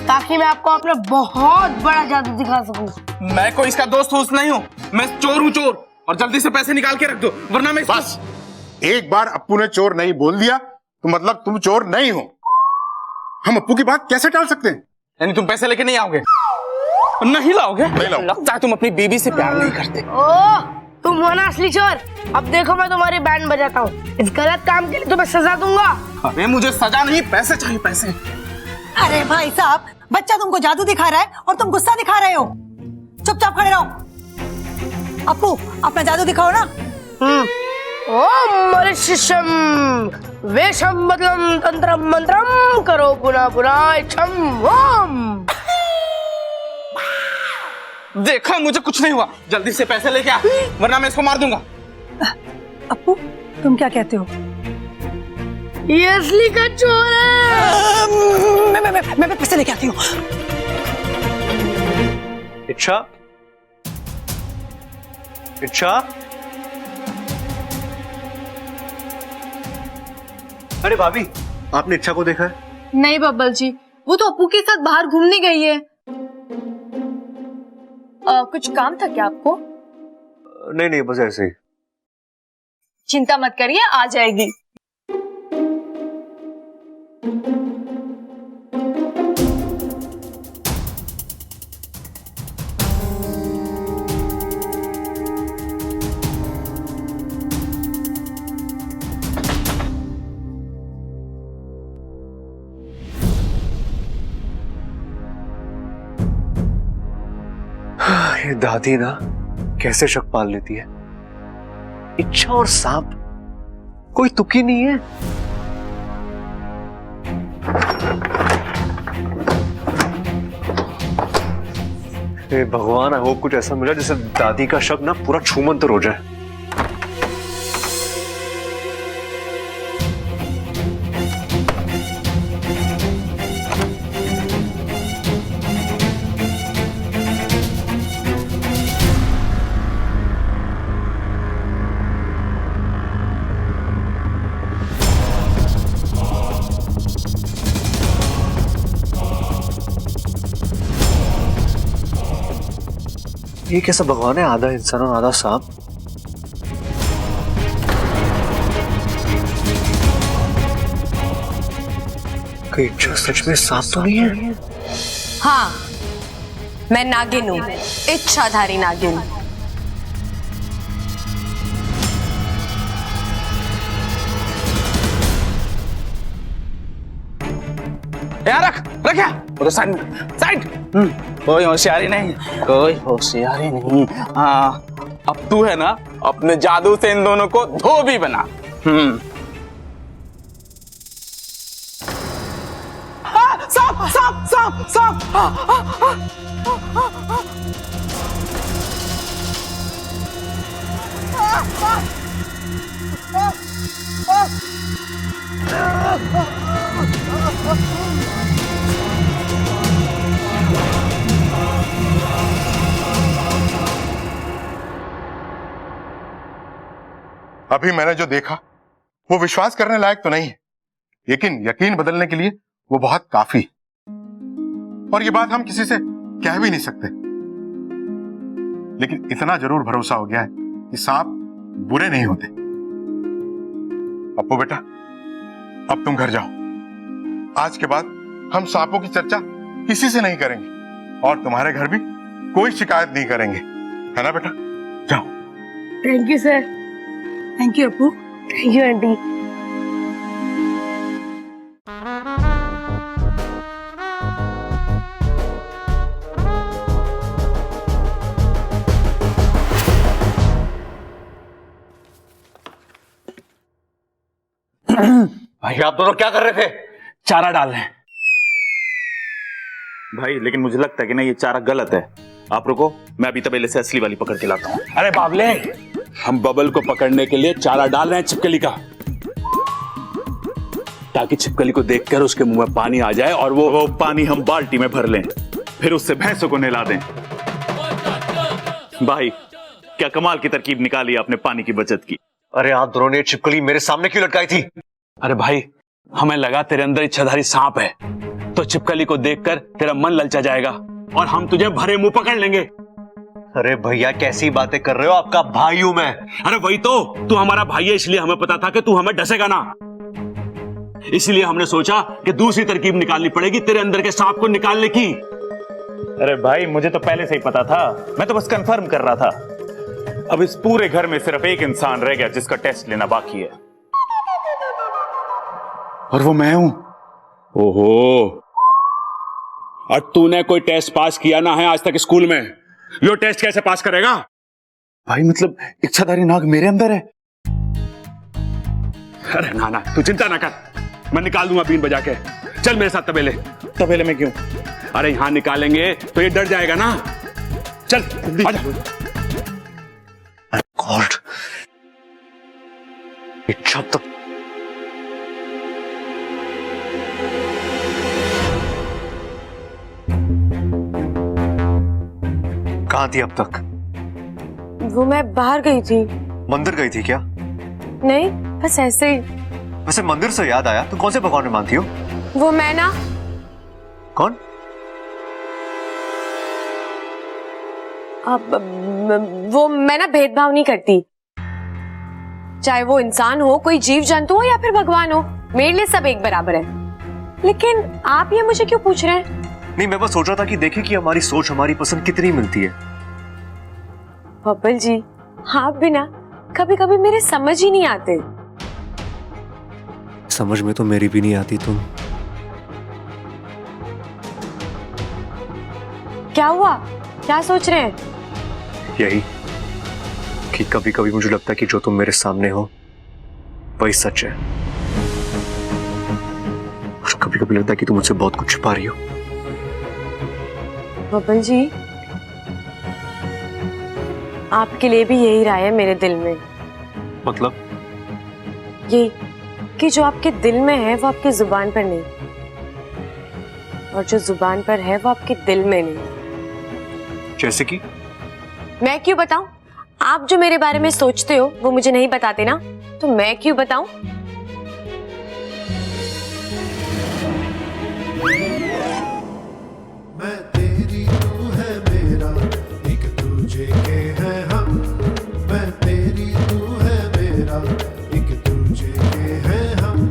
ताकि मैं आपको अपना बहुत बड़ा जादू दिखा सकूं। मैं कोई इसका दोस्त वोस्त नहीं हूँ, मैं चोर हूँ, चोर। और जल्दी से पैसे निकाल के रख दो, वरना मैं बस एक बार अप्पू ने चोर नहीं बोल दिया तो मतलब तुम चोर नहीं हो। हम अप्पू की बात कैसे टाल सकते हैं? यानी तुम पैसे लेके नहीं आओगे? नहीं लाओगे? नहीं लाऊंगा। लगता है तुम अपनी बीबी से प्यार नहीं करते। ओह, तुम हो ना असली चोर। अब देखो मैं तुम्हारी बैंड बजाता हूँ। इस गलत काम के लिए तुम्हें सजा दूंगा। अरे मुझे सजा नहीं, पैसे चाहिए, पैसे। अरे भाई साहब, बच्चा तुमको जादू दिखा रहा है और तुम गुस्सा दिखा रहे हो। चुपचाप खड़े रहो। अप्पू, अपना जादू दिखाओ ना। ओम मरिशिशम वेशम बदलम तंत्रम मंत्रम करो पुना पुना छम ओम। देखा, मुझे कुछ नहीं हुआ। जल्दी से पैसे लेके आ, वरना मैं इसको मार दूंगा। अपू तुम क्या कहते हो? ये असली का चोर है। मैं पैसे लेके आती हूँ। इच्छा, इच्छा, अरे भाभी, आपने इच्छा को देखा है? नहीं बब्बल जी, वो तो अपू के साथ बाहर घूमने गई है। कुछ काम था क्या आपको? नहीं नहीं, बस ऐसे ही। चिंता मत करिए, आ जाएगी। ये दादी ना कैसे शक पाल लेती है। इच्छा और सांप कोई तुकी नहीं है। हे भगवान, आई होप कुछ ऐसा मिला जिससे दादी का शक ना पूरा छूमंतर हो जाए। ये कैसा भगवान है, आधा इंसान और आधा सांप? कहीं इच्छा सच में सांप तो नहीं है? हाँ, मैं नागिन हूँ, इच्छाधारी नागिन। यार रख यार, उधर साइड में, साइड। कोई होशियारी नहीं, कोई होशियारी नहीं। हाँ, अब तू है ना, अपने जादू से इन दोनों को धोबी बना। सांप सांप सांप सांप। अभी मैंने जो देखा वो विश्वास करने लायक तो नहीं है, लेकिन यकीन बदलने के लिए वो बहुत काफी। और ये बात हम किसी से कह भी नहीं सकते, लेकिन इतना जरूर भरोसा हो गया है कि सांप बुरे नहीं होते। अप्पू बेटा, अब तुम घर जाओ। आज के बाद हम सांपों की चर्चा किसी से नहीं करेंगे और तुम्हारे घर भी कोई शिकायत नहीं करेंगे, है ना बेटा? जाओ। Thank you sir. Thank you Apu. Thank you aunty. भाई आप दोनों क्या कर रहे थे? चारा डाल रहे हैं भाई, लेकिन मुझे लगता है कि ना ये चारा गलत है। आप रुको, मैं अभी तबेले से असली वाली पकड़ के लाता हूँ। अरे बाबले, हम बबल को पकड़ने के लिए चारा डाल रहे हैं छिपकली का, ताकि छिपकली को देखकर उसके मुंह में पानी आ जाए और वो पानी हम बाल्टी में भर लें, फिर उससे भैंसों को नहला दें। भाई क्या कमाल की तरकीब निकाली आपने पानी की बचत की। अरे आप दोनों ने छिपकली मेरे सामने क्यों लटकाई थी? अरे भाई, हमें लगा तेरे अंदर इच्छाधारी सांप है, तो छिपकली को देखकर तेरा मन ललचा जाएगा और हम तुझे भरे मुंह पकड़ लेंगे। अरे भैया कैसी बातें कर रहे हो, आपका भाई हूं मैं। अरे वही तो, तू हमारा भाई है, इसलिए हमें पता था कि तू हमें डसेगा ना, इसलिए हमने सोचा कि दूसरी तरकीब निकालनी पड़ेगी तेरे अंदर के सांप को निकालने की। अरे भाई मुझे तो पहले से ही पता था, मैं तो बस कंफर्म कर रहा था। अब इस पूरे घर में सिर्फ एक इंसान रह गया जिसका टेस्ट लेना बाकी है, और वो मैं हूं। ओहो, और तूने कोई टेस्ट पास किया ना है आज तक स्कूल में, यो टेस्ट कैसे पास करेगा? भाई मतलब इच्छाधारी नाग मेरे अंदर है। अरे ना ना, तू चिंता ना कर, मैं निकाल दूंगा बीन बजा के। चल मेरे साथ तबेले। तबेले में क्यों? अरे यहाँ निकालेंगे तो ये डर जाएगा ना। चल आजा। गॉड, इच्छा तक कहाँ थी अब तक? वो मैं बाहर गई थी। मंदिर गई थी क्या? नहीं, बस ऐसे ही। वैसे मंदिर से याद आया, तुम कौन से भगवान में मानती हो? वो मैं ना। कौन? वो मैं ना भेदभाव नहीं करती, चाहे वो इंसान हो, कोई जीव जंतु हो या फिर भगवान हो, मेरे लिए सब एक बराबर है। लेकिन आप ये मुझे क्यों पूछ रहे हैं? नहीं, मैं बस सोच रहा था कि देखें कि हमारी सोच, हमारी पसंद कितनी मिलती है। बब्बल जी, आप भी ना कभी कभी मेरे समझ ही नहीं आते। समझ में तो मेरी भी नहीं आती तुम। क्या हुआ? क्या सोच रहे हैं? यही कि कभी कभी मुझे लगता है कि जो तुम मेरे सामने हो वही सच है, और कभी कभी लगता है कि तुम मुझसे बहुत कुछ छुपा रही हो। बब्बल जी, आपके लिए भी यही राय है मेरे दिल में। मतलब? यही कि जो आपके दिल में है वो आपकी जुबान पर नहीं, और जो जुबान पर है वो आपके दिल में नहीं। जैसे कि? मैं क्यों बताऊं? आप जो मेरे बारे में सोचते हो वो मुझे नहीं बताते ना, तो मैं क्यों बताऊं? मैं तेरी, तू है मेरा, एक दूजे के हैं हम। मैं तेरी, तू है मेरा, एक दूजे के हैं हम।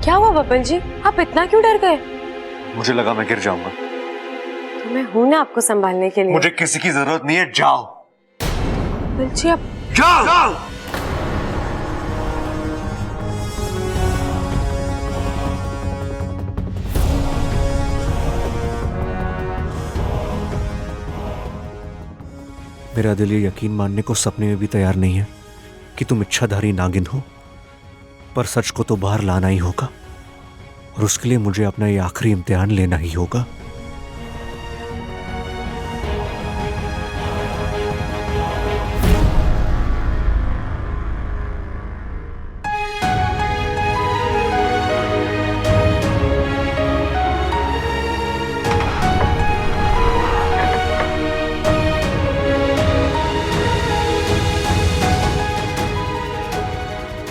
क्या हुआ बब्बल जी, आप इतना क्यों डर गए? मुझे लगा मैं गिर जाऊंगा। तो मैं हूं ना आपको संभालने के लिए। मुझे किसी की जरूरत नहीं है, जाओ। बब्बल जी, आप जाओ। मेरा दिल ये यकीन मानने को सपने में भी तैयार नहीं है कि तुम इच्छाधारी नागिन हो, पर सच को तो बाहर लाना ही होगा, और उसके लिए मुझे अपना ये आखिरी इम्तिहान लेना ही होगा।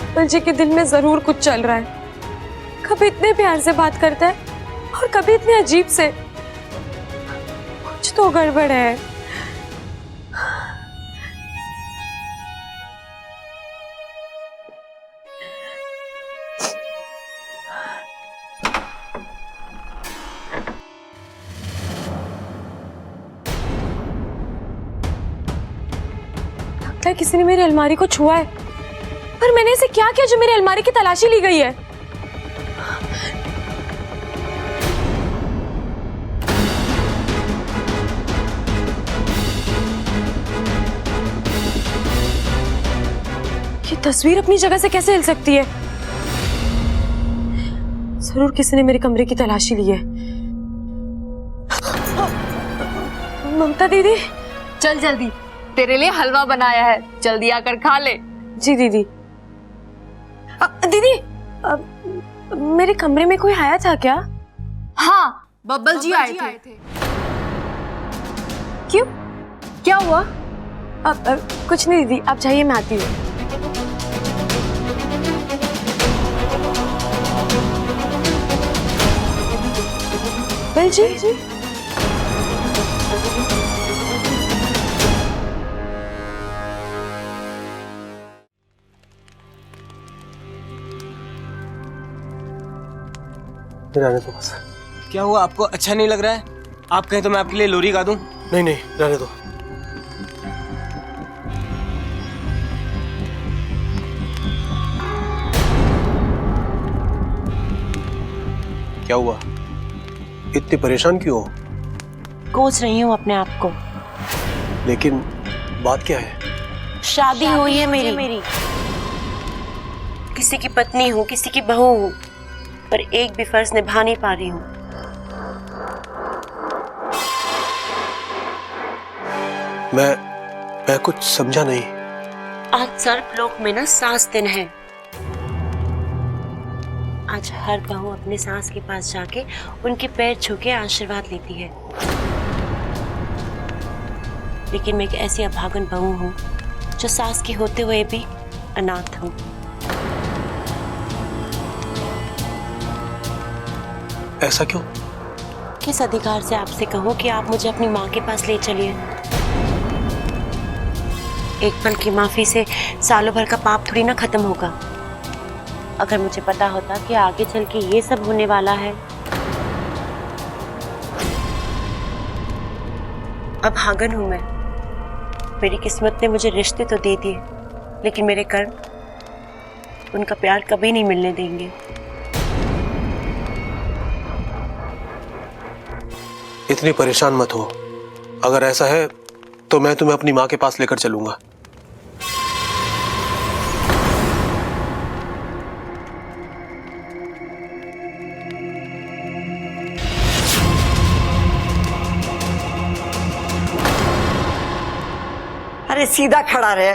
बब्बल जी के दिल में जरूर कुछ चल रहा है। कभी इतने प्यार से बात करता है और कभी इतने अजीब से। कुछ तो गड़बड़ है। लगता है किसी ने मेरी अलमारी को छुआ है, पर मैंने इसे क्या किया जो मेरी अलमारी की तलाशी ली गई है? ये तस्वीर अपनी जगह से कैसे हिल सकती है? जरूर किसी ने मेरे कमरे की तलाशी ली है। ममता दीदी, चल जल्दी, तेरे लिए हलवा बनाया है, जल्दी आकर खा ले। जी दीदी। दीदी, मेरे कमरे में कोई आया था क्या? हाँ, बब्बल जी आए थे। क्यों? क्या हुआ? कुछ नहीं दीदी, आप जाइए, मैं आती हूँ। बब्बल जी, रहने दो बस। क्या हुआ, आपको अच्छा नहीं लग रहा है? आप कहें तो मैं आपके लिए लोरी गा दूं? नहीं नहीं, रहने दो। क्या हुआ, इतनी परेशान क्यों हो? कोस रही हूँ अपने आप को। लेकिन बात क्या है? शादी हुई है मेरी। किसी की पत्नी हूँ, किसी की बहू हूँ, पर एक भी फर्ज निभा नहीं पा रही हूँ। मैं कुछ समझा नहीं। आज सर्पलोक में ना सास दिन है। आज हर बहू अपने सास के पास जाके उनके पैर छू के आशीर्वाद लेती है, लेकिन मैं एक ऐसी अभागन बहू हूँ जो सास की होते हुए भी अनाथ हूँ। ऐसा क्यों? किस अधिकार से आपसे कहूँ कि आप मुझे अपनी माँ के पास ले चलिए? एक पल की माफी से सालों भर का पाप थोड़ी ना खत्म होगा। अगर मुझे पता होता कि आगे चल के ये सब होने वाला है। अभागन हूं मैं। मेरी किस्मत ने मुझे रिश्ते तो दे दिए, लेकिन मेरे कर्म उनका प्यार कभी नहीं मिलने देंगे। इतनी परेशान मत हो। अगर ऐसा है तो मैं तुम्हें अपनी माँ के पास लेकर चलूंगा। अरे सीधा खड़ा रहे।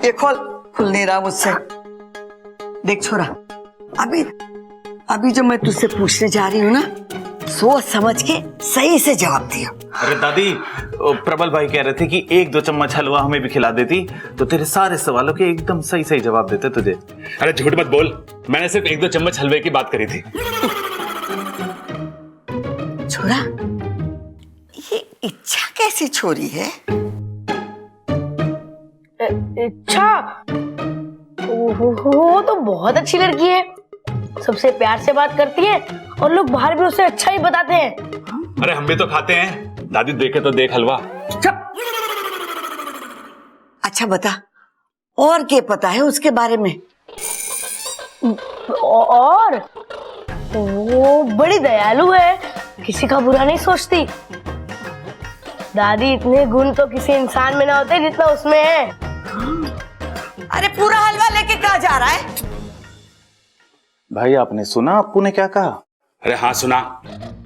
ये खुल नहीं रहा मुझसे। देख छोरा, अभी जो मैं तुझसे पूछने जा रही हूँ ना, सोच समझ के सही से जवाब दिया। अरे दादी, प्रबल भाई कह रहे थे कि 1-2 चम्मच हलवा हमें भी खिला देती तो तेरे सारे सवालों के एकदम सही जवाब देते तुझे। अरे झूठ मत बोल, मैंने सिर्फ 1-2 चम्मच हलवे की बात करी थी। छोरा, ये इच्छा कैसी छोरी है? इच्छा? वो तो बहुत अच्छी लड़की है, सबसे प्यार से बात करती है और लोग बाहर भी उसे अच्छा ही बताते हैं। अरे हम भी तो खाते हैं। दादी देखे तो देख हलवा। अच्छा बता, और क्या पता है उसके बारे में? और वो बड़ी दयालु है, किसी का बुरा नहीं सोचती। दादी, इतने गुण तो किसी इंसान में ना होते जितना उसमें है। अरे पूरा हलवा लेके कहाँ जा रहा है? भाई आपने सुना अप्पू ने क्या कहा? अरे हाँ सुना।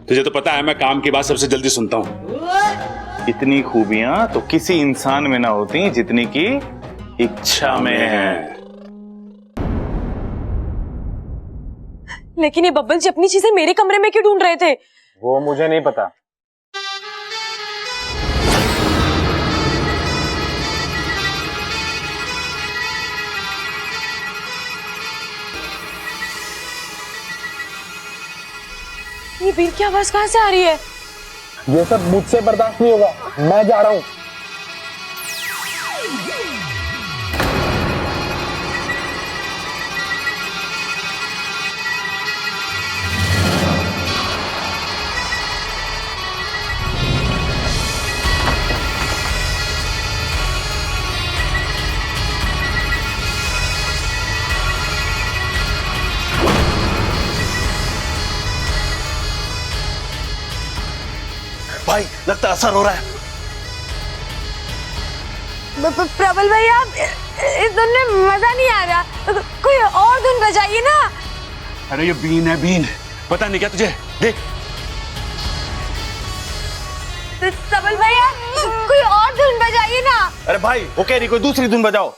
तुझे तो पता है मैं काम की बात सबसे जल्दी सुनता हूँ। इतनी खूबियां तो किसी इंसान में ना होती जितनी की इच्छा में है। लेकिन ये बब्बल जी अपनी चीजें मेरे कमरे में क्यों ढूंढ रहे थे? वो मुझे नहीं पता। ये बीर की आवाज कहाँ से आ रही है? ये सब मुझसे बर्दाश्त नहीं होगा, मैं जा रहा हूँ। भाई लगता असर हो रहा है। प्रबल भैया, इस धुन में मजा नहीं आ रहा, कोई और धुन बजाइए ना। अरे ये बीन है, बीन। पता नहीं क्या तुझे? देख। प्रबल भैया, कोई और धुन बजाइए ना। अरे भाई वो कह रही कोई दूसरी धुन बजाओ।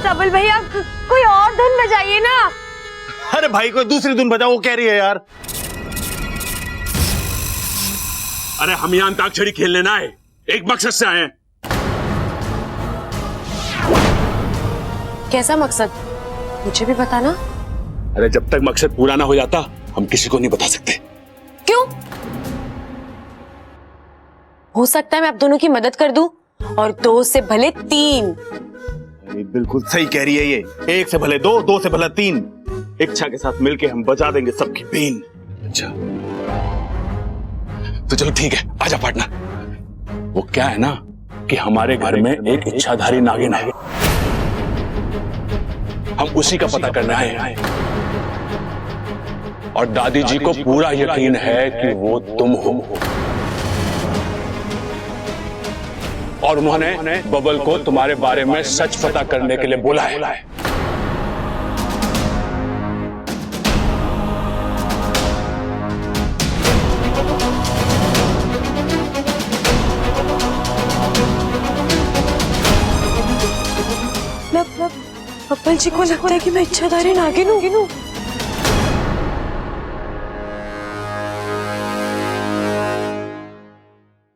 प्रबल भैया, कोई और धुन बजाइए ना। अरे भाई कोई दूसरी धुन बजाओ, वो कह रही है यार। अरे हम यहाँ अंताक्षरी खेलने ना आए, एक मकसद से आए हैं। कैसा मकसद? मुझे भी बताना। अरे जब तक मकसद पूरा ना हो जाता हम किसी को नहीं बता सकते। क्यों? हो सकता है मैं आप दोनों की मदद कर दूं, और 2 से भले 3। बिल्कुल सही कह रही है ये। 1 से भले 2, 2 से भले 3। इच्छा के साथ मिलके हम बजा देंगे सबकी बीन। अच्छा तो चलो ठीक है, आजा पार्टनर। वो क्या है ना कि हमारे घर में एक इच्छाधारी नागिन है, हम उसी का पता करने आए हैं। और दादी जी को पूरा यकीन है कि वो तुम हो, और उन्होंने बबल को तुम्हारे बारे में सच पता करने के लिए बोला है। बब्बल जी को लगता है कि मैं इच्छाधारी नागिन हूँ।